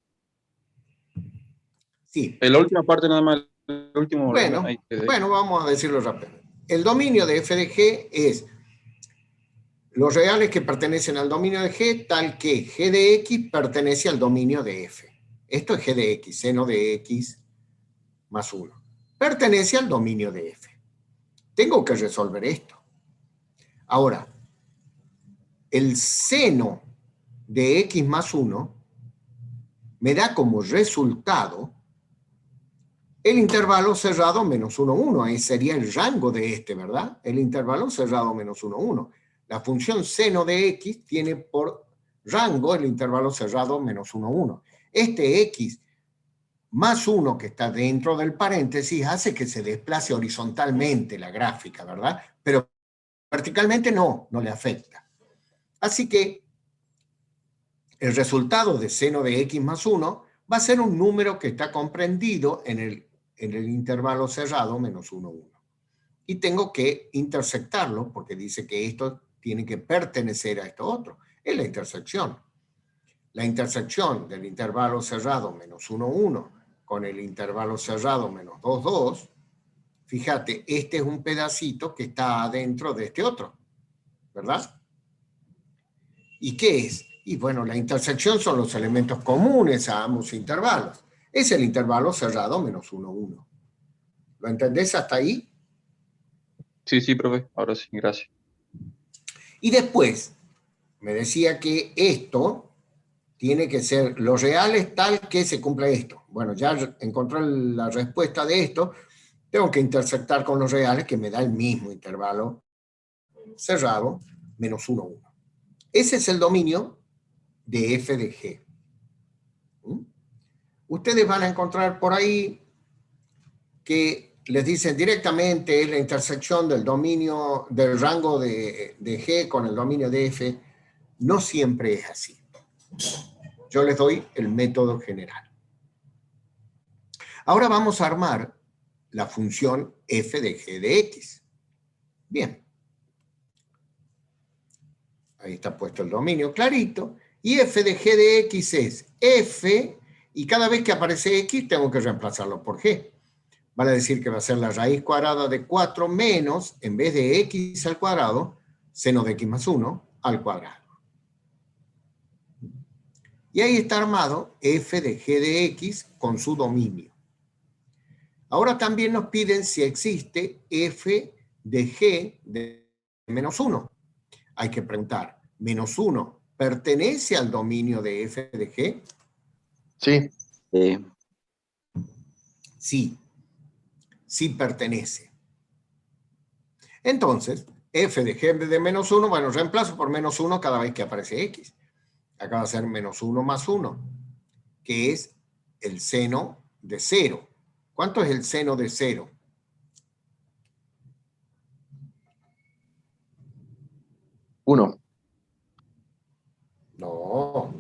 Sí. La última parte nada más, el último... Bueno, vamos a decirlo rápido. El dominio de f de g es los reales que pertenecen al dominio de g, tal que g de x pertenece al dominio de f. Esto es g de x, seno de x más 1. Pertenece al dominio de f. Tengo que resolver esto. Ahora, el seno de x más 1 me da como resultado el intervalo cerrado menos 1, 1. Ahí sería el rango de este, ¿verdad? El intervalo cerrado menos 1, 1. La función seno de x tiene por rango el intervalo cerrado menos 1, 1. Este x más 1 que está dentro del paréntesis hace que se desplace horizontalmente la gráfica, ¿verdad? Pero verticalmente no le afecta. Así que el resultado de seno de x más 1 va a ser un número que está comprendido en el intervalo cerrado menos 1, 1. Y tengo que intersectarlo porque dice que esto tiene que pertenecer a esto otro. Es la intersección. La intersección del intervalo cerrado menos 1, 1 con el intervalo cerrado menos 2, 2. Fíjate, este es un pedacito que está adentro de este otro, ¿verdad? ¿Y qué es? Y bueno, la intersección son los elementos comunes a ambos intervalos. Es el intervalo cerrado menos 1, 1. ¿Lo entendés hasta ahí? Sí, profe. Ahora sí, gracias. Y después, me decía que esto tiene que ser, lo real es tal que se cumpla esto. Bueno, ya encontré la respuesta de esto. Tengo que intersectar con los reales, que me da el mismo intervalo cerrado, menos 1, 1. Ese es el dominio de f de g. Ustedes van a encontrar por ahí que les dicen directamente es la intersección del dominio, del rango de G con el dominio de F. No siempre es así. Yo les doy el método general. Ahora vamos a armar la función f de g de x. Bien. Ahí está puesto el dominio clarito. Y f de g de x es f, y cada vez que aparece x tengo que reemplazarlo por g. Vale decir que va a ser la raíz cuadrada de 4 menos, en vez de x al cuadrado, seno de x más 1 al cuadrado. Y ahí está armado f de g de x con su dominio. Ahora también nos piden si existe f de g de menos 1. Hay que preguntar, ¿menos 1 pertenece al dominio de f de g? Sí. Sí, sí pertenece. Entonces, f de g de menos 1, bueno, reemplazo por menos 1 cada vez que aparece x. Acá va a ser menos 1 más 1, que es el seno de 0. ¿Cuánto es el seno de 0? Uno. No.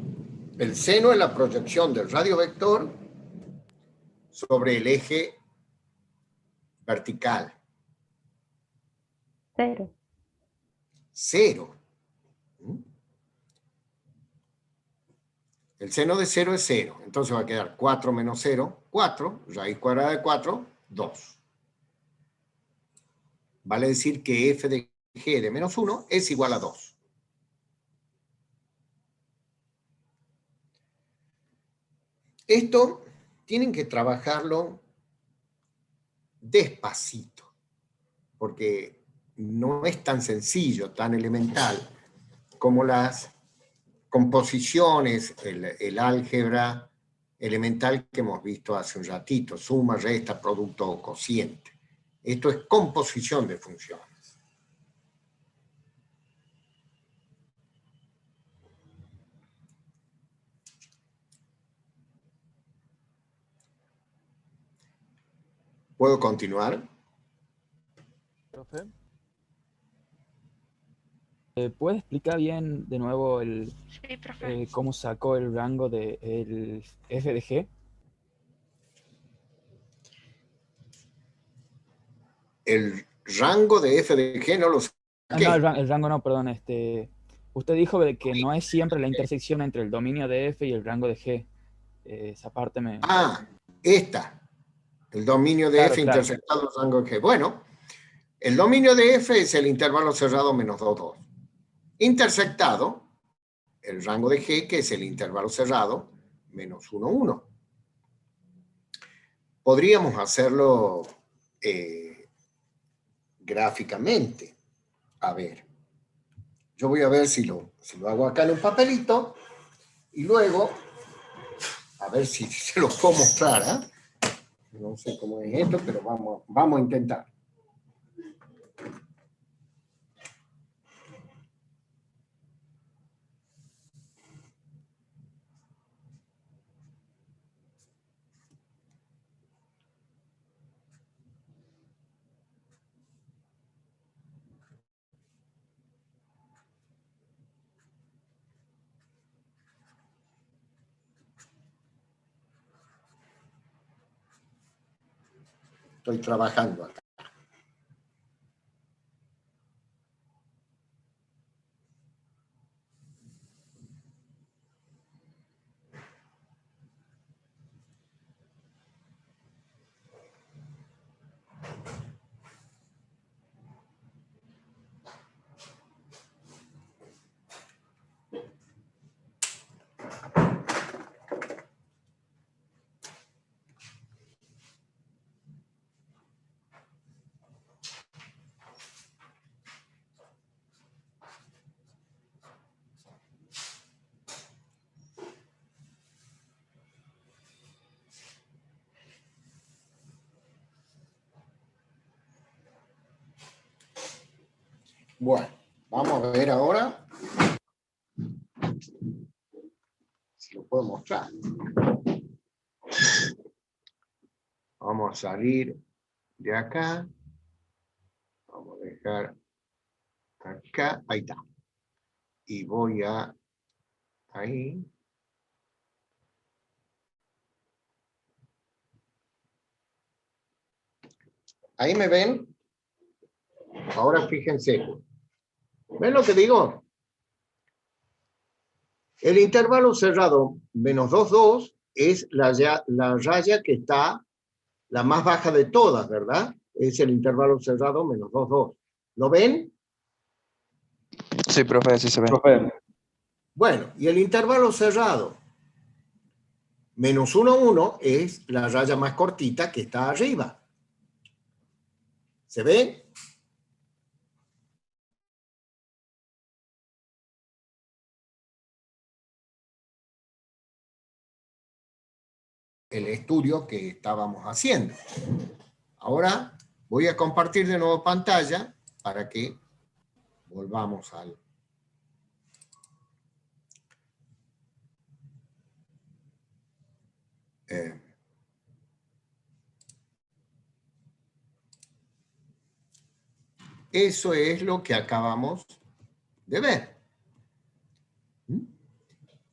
El seno es la proyección del radiovector sobre el eje vertical. 0. 0. El seno de 0 es 0. Entonces va a quedar 4 menos 0, 4. Raíz cuadrada de 4, 2. Vale decir que f de g de menos 1 es igual a 2. Esto tienen que trabajarlo despacito, porque no es tan sencillo, tan elemental, como las composiciones, el álgebra elemental que hemos visto hace un ratito, suma, resta, producto o cociente. Esto es composición de funciones. ¿Puedo continuar? Profe, ¿puede explicar bien de nuevo Sí, profe. cómo sacó el rango del f de g? El rango de f de g no lo No, saqué. el rango no, perdón. Usted dijo de que no es siempre la intersección entre el dominio de f y el rango de g. Esa parte me... Ah, esta. El dominio de Claro, f claro. intersectado el rango de g. Bueno, el dominio de f es el intervalo cerrado menos 2, 2. Intersectado, el rango de g, que es el intervalo cerrado, menos 1, 1. Podríamos hacerlo gráficamente. A ver, yo voy a ver si lo hago acá en un papelito y luego A ver si se los puedo mostrar, ¿eh? No sé cómo es esto, pero vamos a intentar. Estoy trabajando acá. Bueno, vamos a ver ahora si lo puedo mostrar. Vamos a salir de acá. Vamos a dejar acá. Ahí está. Y voy a... Ahí. ¿Ahí me ven? Ahora fíjense. ¿Ven lo que digo? El intervalo cerrado menos 2, 2 es la raya que está la más baja de todas, ¿verdad? Es el intervalo cerrado menos 2, 2. ¿Lo ven? Sí, profe, sí se ve. Bueno, y el intervalo cerrado menos 1, 1 es la raya más cortita que está arriba. ¿Se ve? El estudio que estábamos haciendo. Ahora voy a compartir de nuevo pantalla para que volvamos al... Eso es lo que acabamos de ver.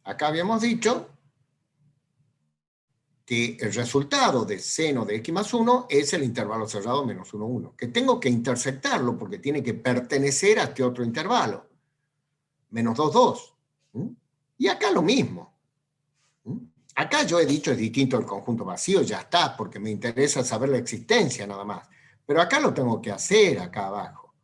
Acá habíamos dicho que el resultado de seno de x más 1 es el intervalo cerrado menos 1, 1. Que tengo que intersectarlo porque tiene que pertenecer a este otro intervalo. Menos 2, 2. Y acá lo mismo. Acá yo he dicho es distinto del conjunto vacío, ya está, porque me interesa saber la existencia nada más. Pero acá lo tengo que hacer, acá abajo.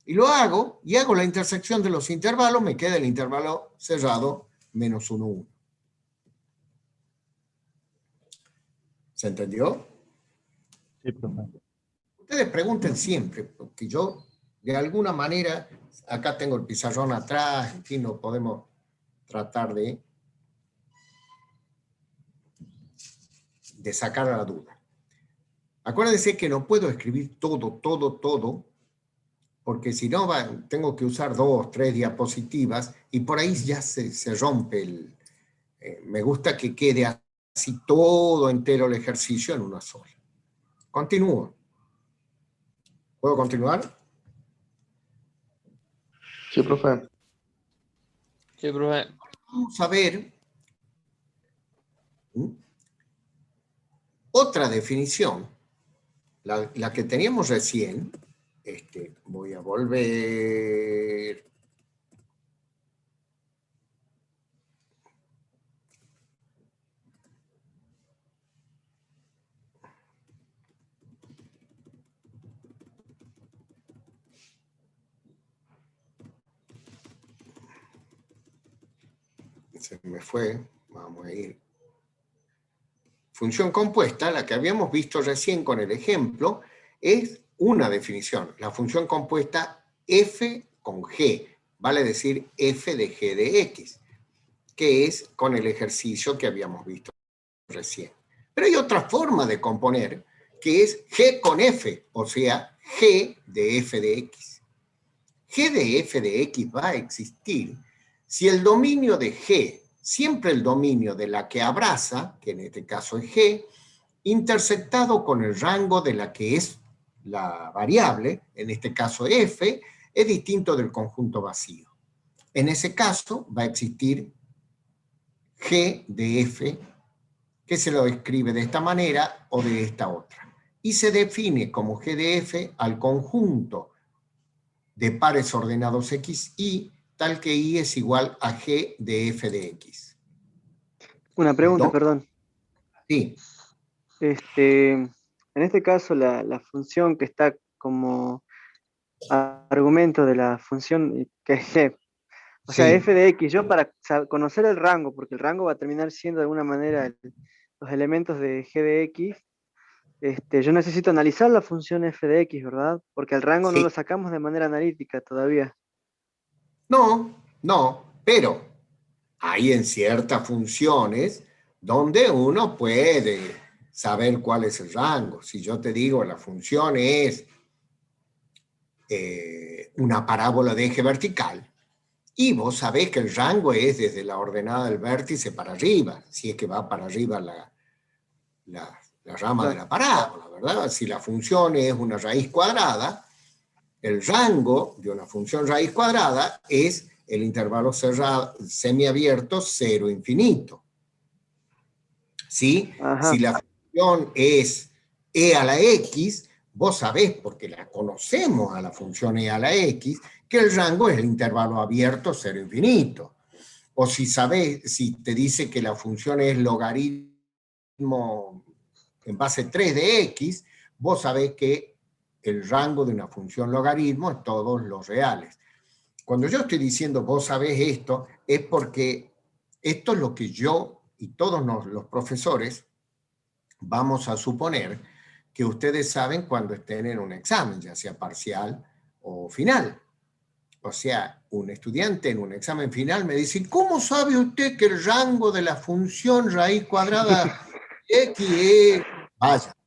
Y lo hago, y hago la intersección de los intervalos, me queda el intervalo cerrado menos 1, 1. ¿Se entendió? Sí, profe. Ustedes pregunten siempre, porque yo, de alguna manera, acá tengo el pizarrón atrás, en fin, no podemos tratar de sacar a la duda. Acuérdense que no puedo escribir todo, porque si no tengo que usar 2, 3 diapositivas y por ahí ya se rompe el... me gusta que quede así todo entero el ejercicio en una sola. Continúo. ¿Puedo continuar? Sí, profe. Sí, profe. Vamos a ver otra definición, la que teníamos recién. Voy a volver. Se me fue, vamos a ir. Función compuesta, la que habíamos visto recién con el ejemplo, es una definición. La función compuesta f con g, vale decir f de g de x. que es con el ejercicio que habíamos visto recién. Pero hay otra forma de componer, que es G con F, o sea, G de f de x. G de f de x va a existir si el dominio de G, siempre el dominio de la que abraza, que en este caso es G, intersectado con el rango de la que es la variable, en este caso f, es distinto del conjunto vacío. En ese caso va a existir G de f, que se lo escribe de esta manera o de esta otra. Y se define como G de f al conjunto de pares ordenados x, y, tal que y es igual a G de f de x. Una pregunta, ¿No? perdón. Sí, En este caso, la función que está como argumento de la función que es g, o sea, sí. f de x, yo para conocer el rango, porque el rango va a terminar siendo de alguna manera los elementos de g de x, yo necesito analizar la función f de x, ¿verdad? Porque el rango no Sí. lo sacamos de manera analítica todavía. No, pero hay en ciertas funciones donde uno puede saber cuál es el rango. Si yo te digo la función es una parábola de eje vertical, y vos sabés que el rango es desde la ordenada del vértice para arriba, si es que va para arriba la rama de la parábola, ¿verdad? Si la función es una raíz cuadrada, el rango de una función raíz cuadrada es el intervalo cerrado, semiabierto, 0, infinito. ¿Sí? Ajá. Si la función es e a la x, vos sabés, porque la conocemos a la función e a la x, que el rango es el intervalo abierto, 0, infinito. O si sabés, si te dice que la función es logaritmo en base 3 de x, vos sabés que el rango de una función logaritmo es todos los reales. Cuando yo estoy diciendo vos sabés esto, es porque esto es lo que yo y todos los profesores vamos a suponer que ustedes saben cuando estén en un examen, ya sea parcial o final. O sea, un estudiante en un examen final me dice, ¿cómo sabe usted que el rango de la función raíz cuadrada x es?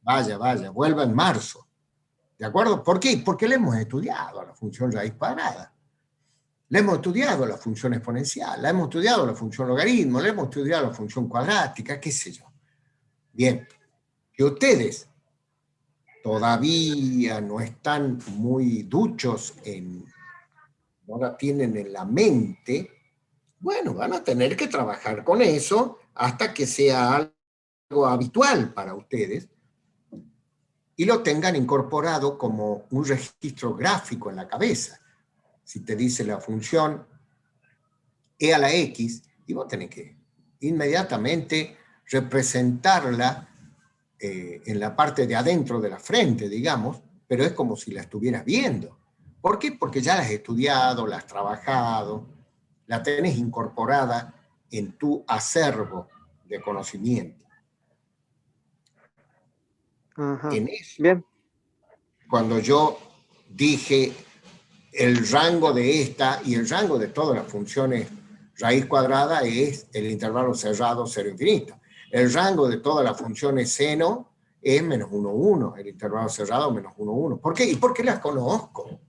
Vaya, vuelva en marzo. ¿De acuerdo? ¿Por qué? Porque le hemos estudiado a la función raíz cuadrada. Le hemos estudiado la función exponencial, le hemos estudiado la función logaritmo, le hemos estudiado la función cuadrática, qué sé yo. Bien, que ustedes todavía no están muy duchos no la tienen en la mente, bueno, van a tener que trabajar con eso hasta que sea algo habitual para ustedes y lo tengan incorporado como un registro gráfico en la cabeza. Si te dice la función e a la x, y vos tenés que inmediatamente representarla en la parte de adentro de la frente, digamos, pero es como si la estuvieras viendo. ¿Por qué? Porque ya la has estudiado, la has trabajado, la tenés incorporada en tu acervo de conocimiento. Ajá. En eso, Bien. cuando yo dije el rango de esta y el rango de todas las funciones raíz cuadrada es el intervalo cerrado 0, infinito. El rango de todas las funciones seno es menos 1, 1, el intervalo cerrado menos 1, 1. ¿Por qué? Y porque las conozco.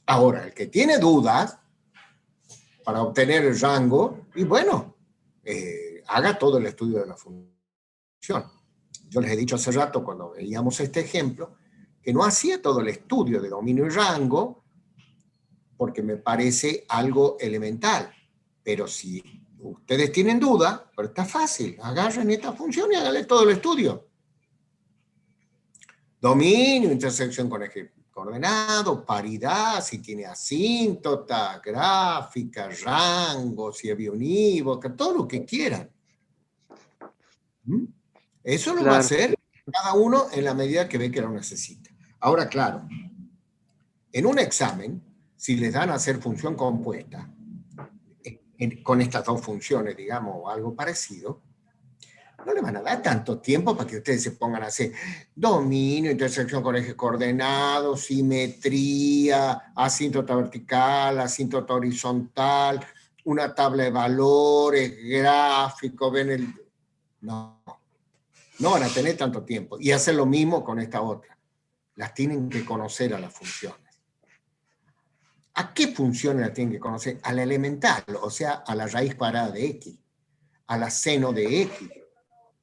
Ahora, el que tiene dudas para obtener el rango, y bueno, haga todo el estudio de la función. Yo les he dicho hace rato, cuando veíamos este ejemplo, que no hacía todo el estudio de dominio y rango, porque me parece algo elemental. Pero si ustedes tienen duda, pero está fácil, agarren esta función y háganle todo el estudio. Dominio, intersección con eje coordenado, paridad, si tiene asíntota, gráfica, rango, si es bionívoca, todo lo que quieran. Eso lo va a hacer cada uno en la medida que ve que lo necesita. Ahora, claro, en un examen, si les dan a hacer función compuesta, con estas dos funciones, digamos, o algo parecido, no le van a dar tanto tiempo para que ustedes se pongan a hacer dominio, intersección con eje coordenado, simetría, asíntota vertical, asíntota horizontal, una tabla de valores, gráfico, ven el... No, no van a tener tanto tiempo. Y hacer lo mismo con esta otra. Las tienen que conocer a las funciones. ¿A qué funciones las tienen que conocer? A la elemental, o sea, a la raíz cuadrada de x, a la seno de x.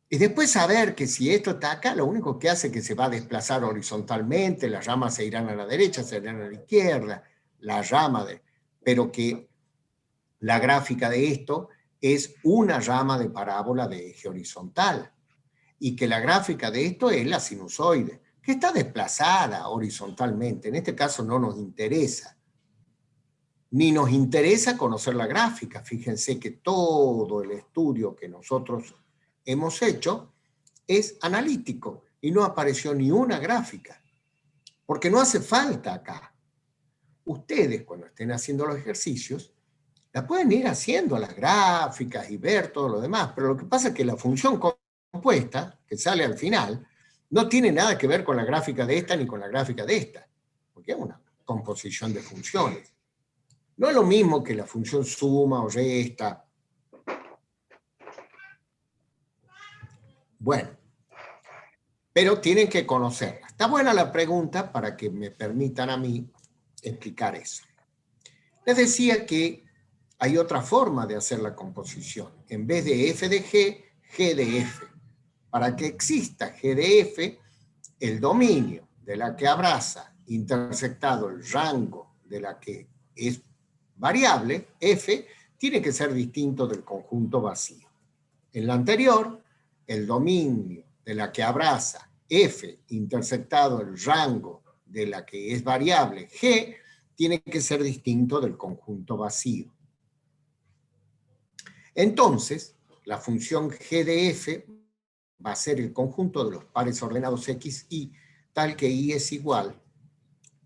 Y después saber que si esto está acá, lo único que hace es que se va a desplazar horizontalmente, las ramas se irán a la derecha, se irán a la izquierda, la rama de... Pero que la gráfica de esto es una rama de parábola de eje horizontal. Y que la gráfica de esto es la sinusoide, que está desplazada horizontalmente. En este caso no nos interesa. Ni nos interesa conocer la gráfica. Fíjense que todo el estudio que nosotros hemos hecho es analítico y no apareció ni una gráfica. Porque no hace falta acá. Ustedes, cuando estén haciendo los ejercicios, la pueden ir haciendo las gráficas y ver todo lo demás, pero lo que pasa es que la función compuesta, que sale al final, no tiene nada que ver con la gráfica de esta ni con la gráfica de esta, porque es una composición de funciones. No es lo mismo que la función suma o resta. Bueno, pero tienen que conocerla. Está buena la pregunta para que me permitan a mí explicar eso. Les decía que hay otra forma de hacer la composición. En vez de f de g, g de f. Para que exista g de f, el dominio de la que abraza intersectado el rango de la que es variable, f, tiene que ser distinto del conjunto vacío. En la anterior, el dominio de la que abraza f intersectado el rango de la que es variable g, tiene que ser distinto del conjunto vacío. Entonces, la función g de f va a ser el conjunto de los pares ordenados x, y, tal que y es igual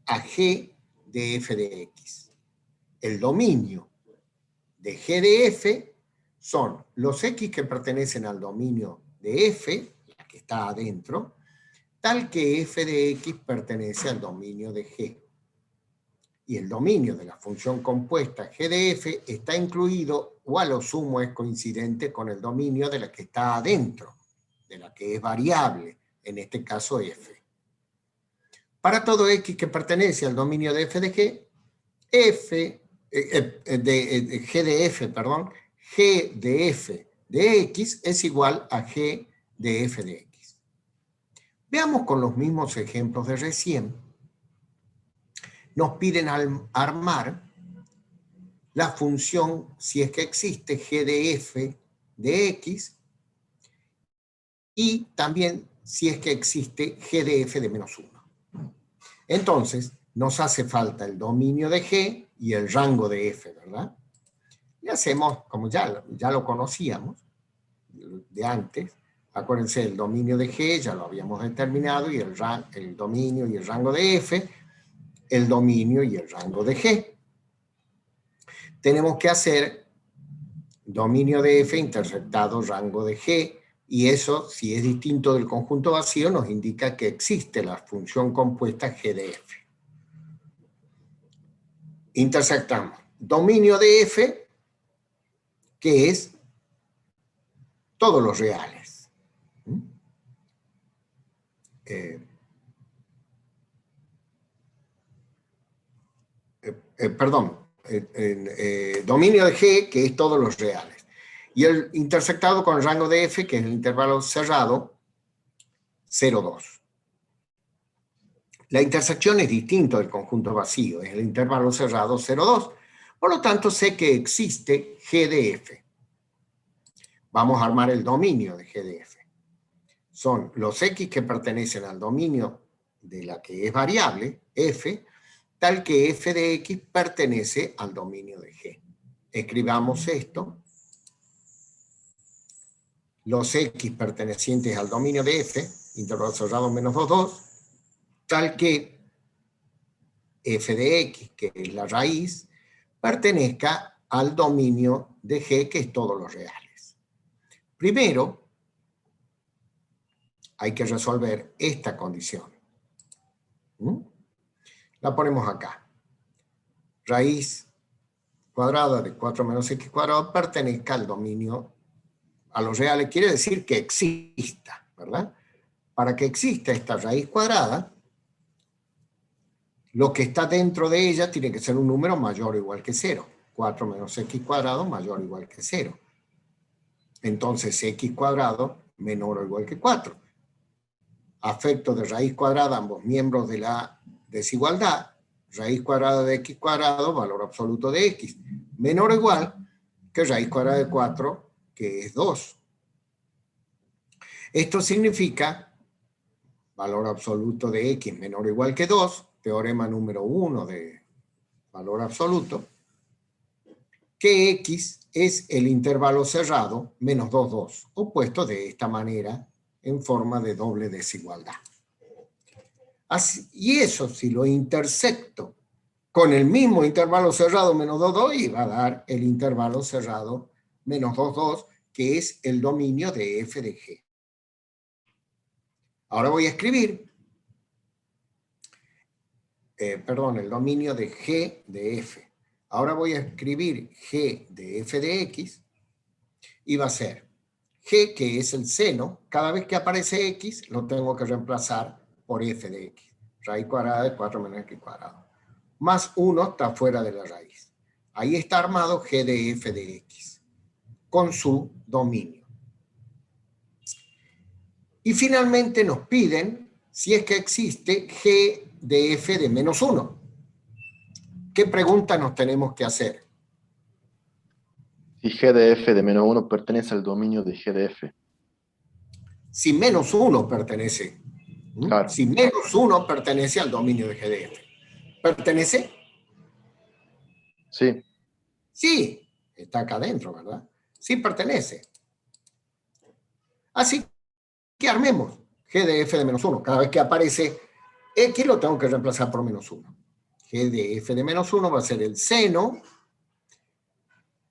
a g de f de x. El dominio de g de f son los x que pertenecen al dominio de f, la que está adentro, tal que f de x pertenece al dominio de g. Y el dominio de la función compuesta g de f está incluido, o a lo sumo es coincidente con el dominio de la que está adentro, de la que es variable, en este caso f. Para todo x que pertenece al dominio de f de g, g de f, perdón, g de f de x es igual a g de f de x. Veamos con los mismos ejemplos de recién. Nos piden armar la función, si es que existe, g de f de x, y también si es que existe g de f de menos 1. Entonces, nos hace falta el dominio de g y el rango de f, ¿verdad? Y hacemos, como ya lo conocíamos de antes, acuérdense, el dominio de g ya lo habíamos determinado, y el dominio y el rango de f, el dominio y el rango de g. Tenemos que hacer dominio de f intersectado rango de g, y eso, si es distinto del conjunto vacío, nos indica que existe la función compuesta g de f. Intersectamos dominio de f, que es todos los reales. Dominio de g, que es todos los reales. Y el intersectado con el rango de f, que es el intervalo cerrado, 0, 2. La intersección es distinta del conjunto vacío, es el intervalo cerrado 0, 2. Por lo tanto, sé que existe g de f. Vamos a armar el dominio de g de f. Son los x que pertenecen al dominio de la que es variable, f, tal que f de x pertenece al dominio de g. Escribamos esto. Los x pertenecientes al dominio de f, intervalo cerrado menos 2, 2, tal que f de x, que es la raíz, pertenezca al dominio de g, que es todos los reales. Primero, hay que resolver esta condición. La ponemos acá. Raíz cuadrada de 4 menos x cuadrado pertenezca al dominio, a los reales, quiere decir que exista, ¿verdad? Para que exista esta raíz cuadrada, lo que está dentro de ella tiene que ser un número mayor o igual que 0. 4 menos x cuadrado mayor o igual que 0. Entonces, x cuadrado menor o igual que 4. Afecto de raíz cuadrada, ambos miembros de la desigualdad, raíz cuadrada de x cuadrado, valor absoluto de x, menor o igual que raíz cuadrada de 4, que es 2. Esto significa valor absoluto de x menor o igual que 2, teorema número 1 de valor absoluto, que x es el intervalo cerrado menos 2, 2, opuesto de esta manera en forma de doble desigualdad. Así, y eso si lo intersecto con el mismo intervalo cerrado menos 2, 2, y va a dar el intervalo cerrado menos 2, 2, que es el dominio de f de g. Ahora voy a escribir, el dominio de g de f. Ahora voy a escribir g de f de x y va a ser g, que es el seno. Cada vez que aparece x, lo tengo que reemplazar por f de x. Raíz cuadrada de 4 menos x cuadrado. Más 1 está fuera de la raíz. Ahí está armado g de f de x con su dominio. Y finalmente nos piden si es que existe g de f de menos 1. ¿Qué pregunta nos tenemos que hacer? Si g de f de menos 1 pertenece al dominio de g de f. Si menos 1 pertenece. Claro. Si menos 1 pertenece al dominio de g de f. ¿Pertenece? Sí. Sí, está acá adentro, ¿verdad? Sí pertenece. Así que armemos g de f de menos 1. Cada vez que aparece x lo tengo que reemplazar por menos 1. G de f de menos 1 va a ser el seno.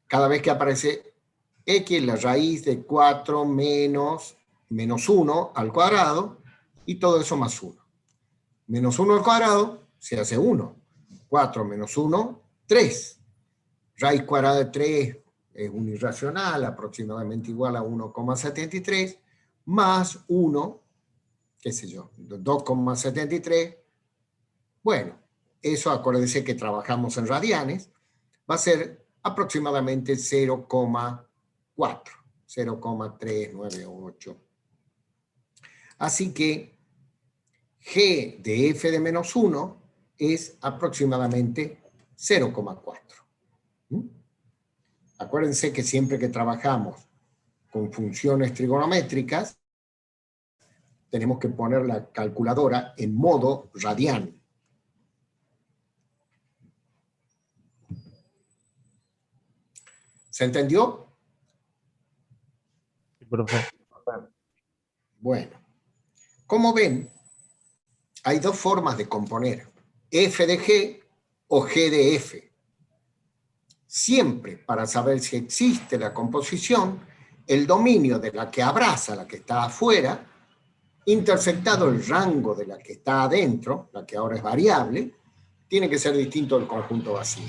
Cada vez que aparece x, la raíz de 4 menos 1 al cuadrado, y todo eso más 1. Menos 1 al cuadrado se hace 1. 4 menos 1, 3. Raíz cuadrada de 3 es un irracional, aproximadamente igual a 1,73, más 1, qué sé yo, 2,73. Bueno, eso acuérdense que trabajamos en radianes, va a ser aproximadamente 0,4, 0,398. Así que g de f de menos 1 es aproximadamente 0,4. Acuérdense que siempre que trabajamos con funciones trigonométricas, tenemos que poner la calculadora en modo radian. ¿Se entendió? Sí, profe. Bueno, como ven, hay dos formas de componer, f de g o g de f. Siempre, para saber si existe la composición, el dominio de la que abraza la que está afuera, intersectado el rango de la que está adentro, la que ahora es variable, tiene que ser distinto del conjunto vacío.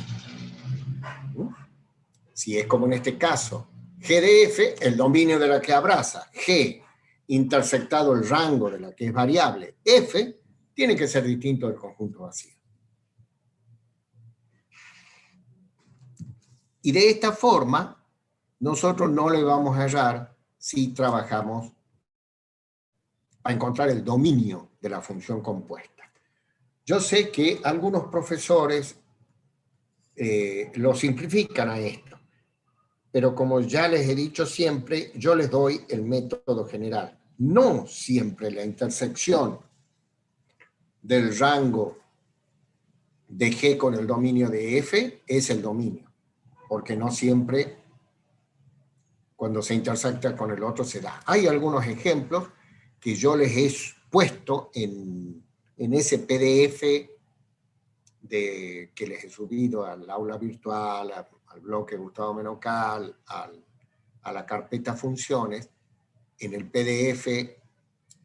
Si es como en este caso, g de f, el dominio de la que abraza, g, intersectado el rango de la que es variable, f, tiene que ser distinto del conjunto vacío. Y de esta forma, nosotros no le vamos a hallar si trabajamos para encontrar el dominio de la función compuesta. Yo sé que algunos profesores lo simplifican a esto, pero como ya les he dicho siempre, yo les doy el método general. No siempre la intersección del rango de G con el dominio de F es el dominio, porque no siempre cuando se intersecta con el otro se da. Hay algunos ejemplos que yo les he puesto en ese PDF que les he subido al aula virtual, al bloque Gustavo Menocal, a la carpeta funciones, en el PDF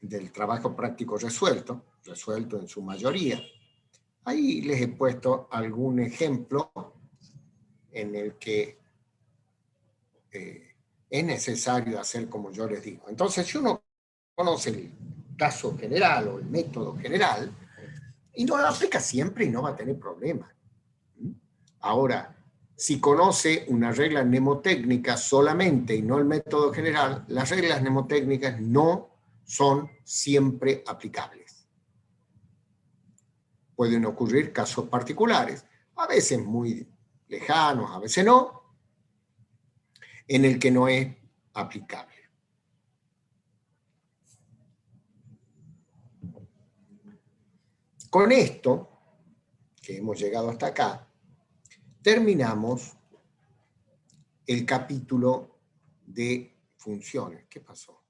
del trabajo práctico resuelto en su mayoría. Ahí les he puesto algún ejemplo en el que es necesario hacer como yo les digo. Entonces, si uno conoce el caso general o el método general, y no lo aplica siempre y no va a tener problemas. Ahora, si conoce una regla mnemotécnica solamente y no el método general, las reglas mnemotécnicas no son siempre aplicables. Pueden ocurrir casos particulares, a veces muy lejanos, a veces no, en el que no es aplicable. Con esto, que hemos llegado hasta acá, terminamos el capítulo de funciones. ¿Qué pasó?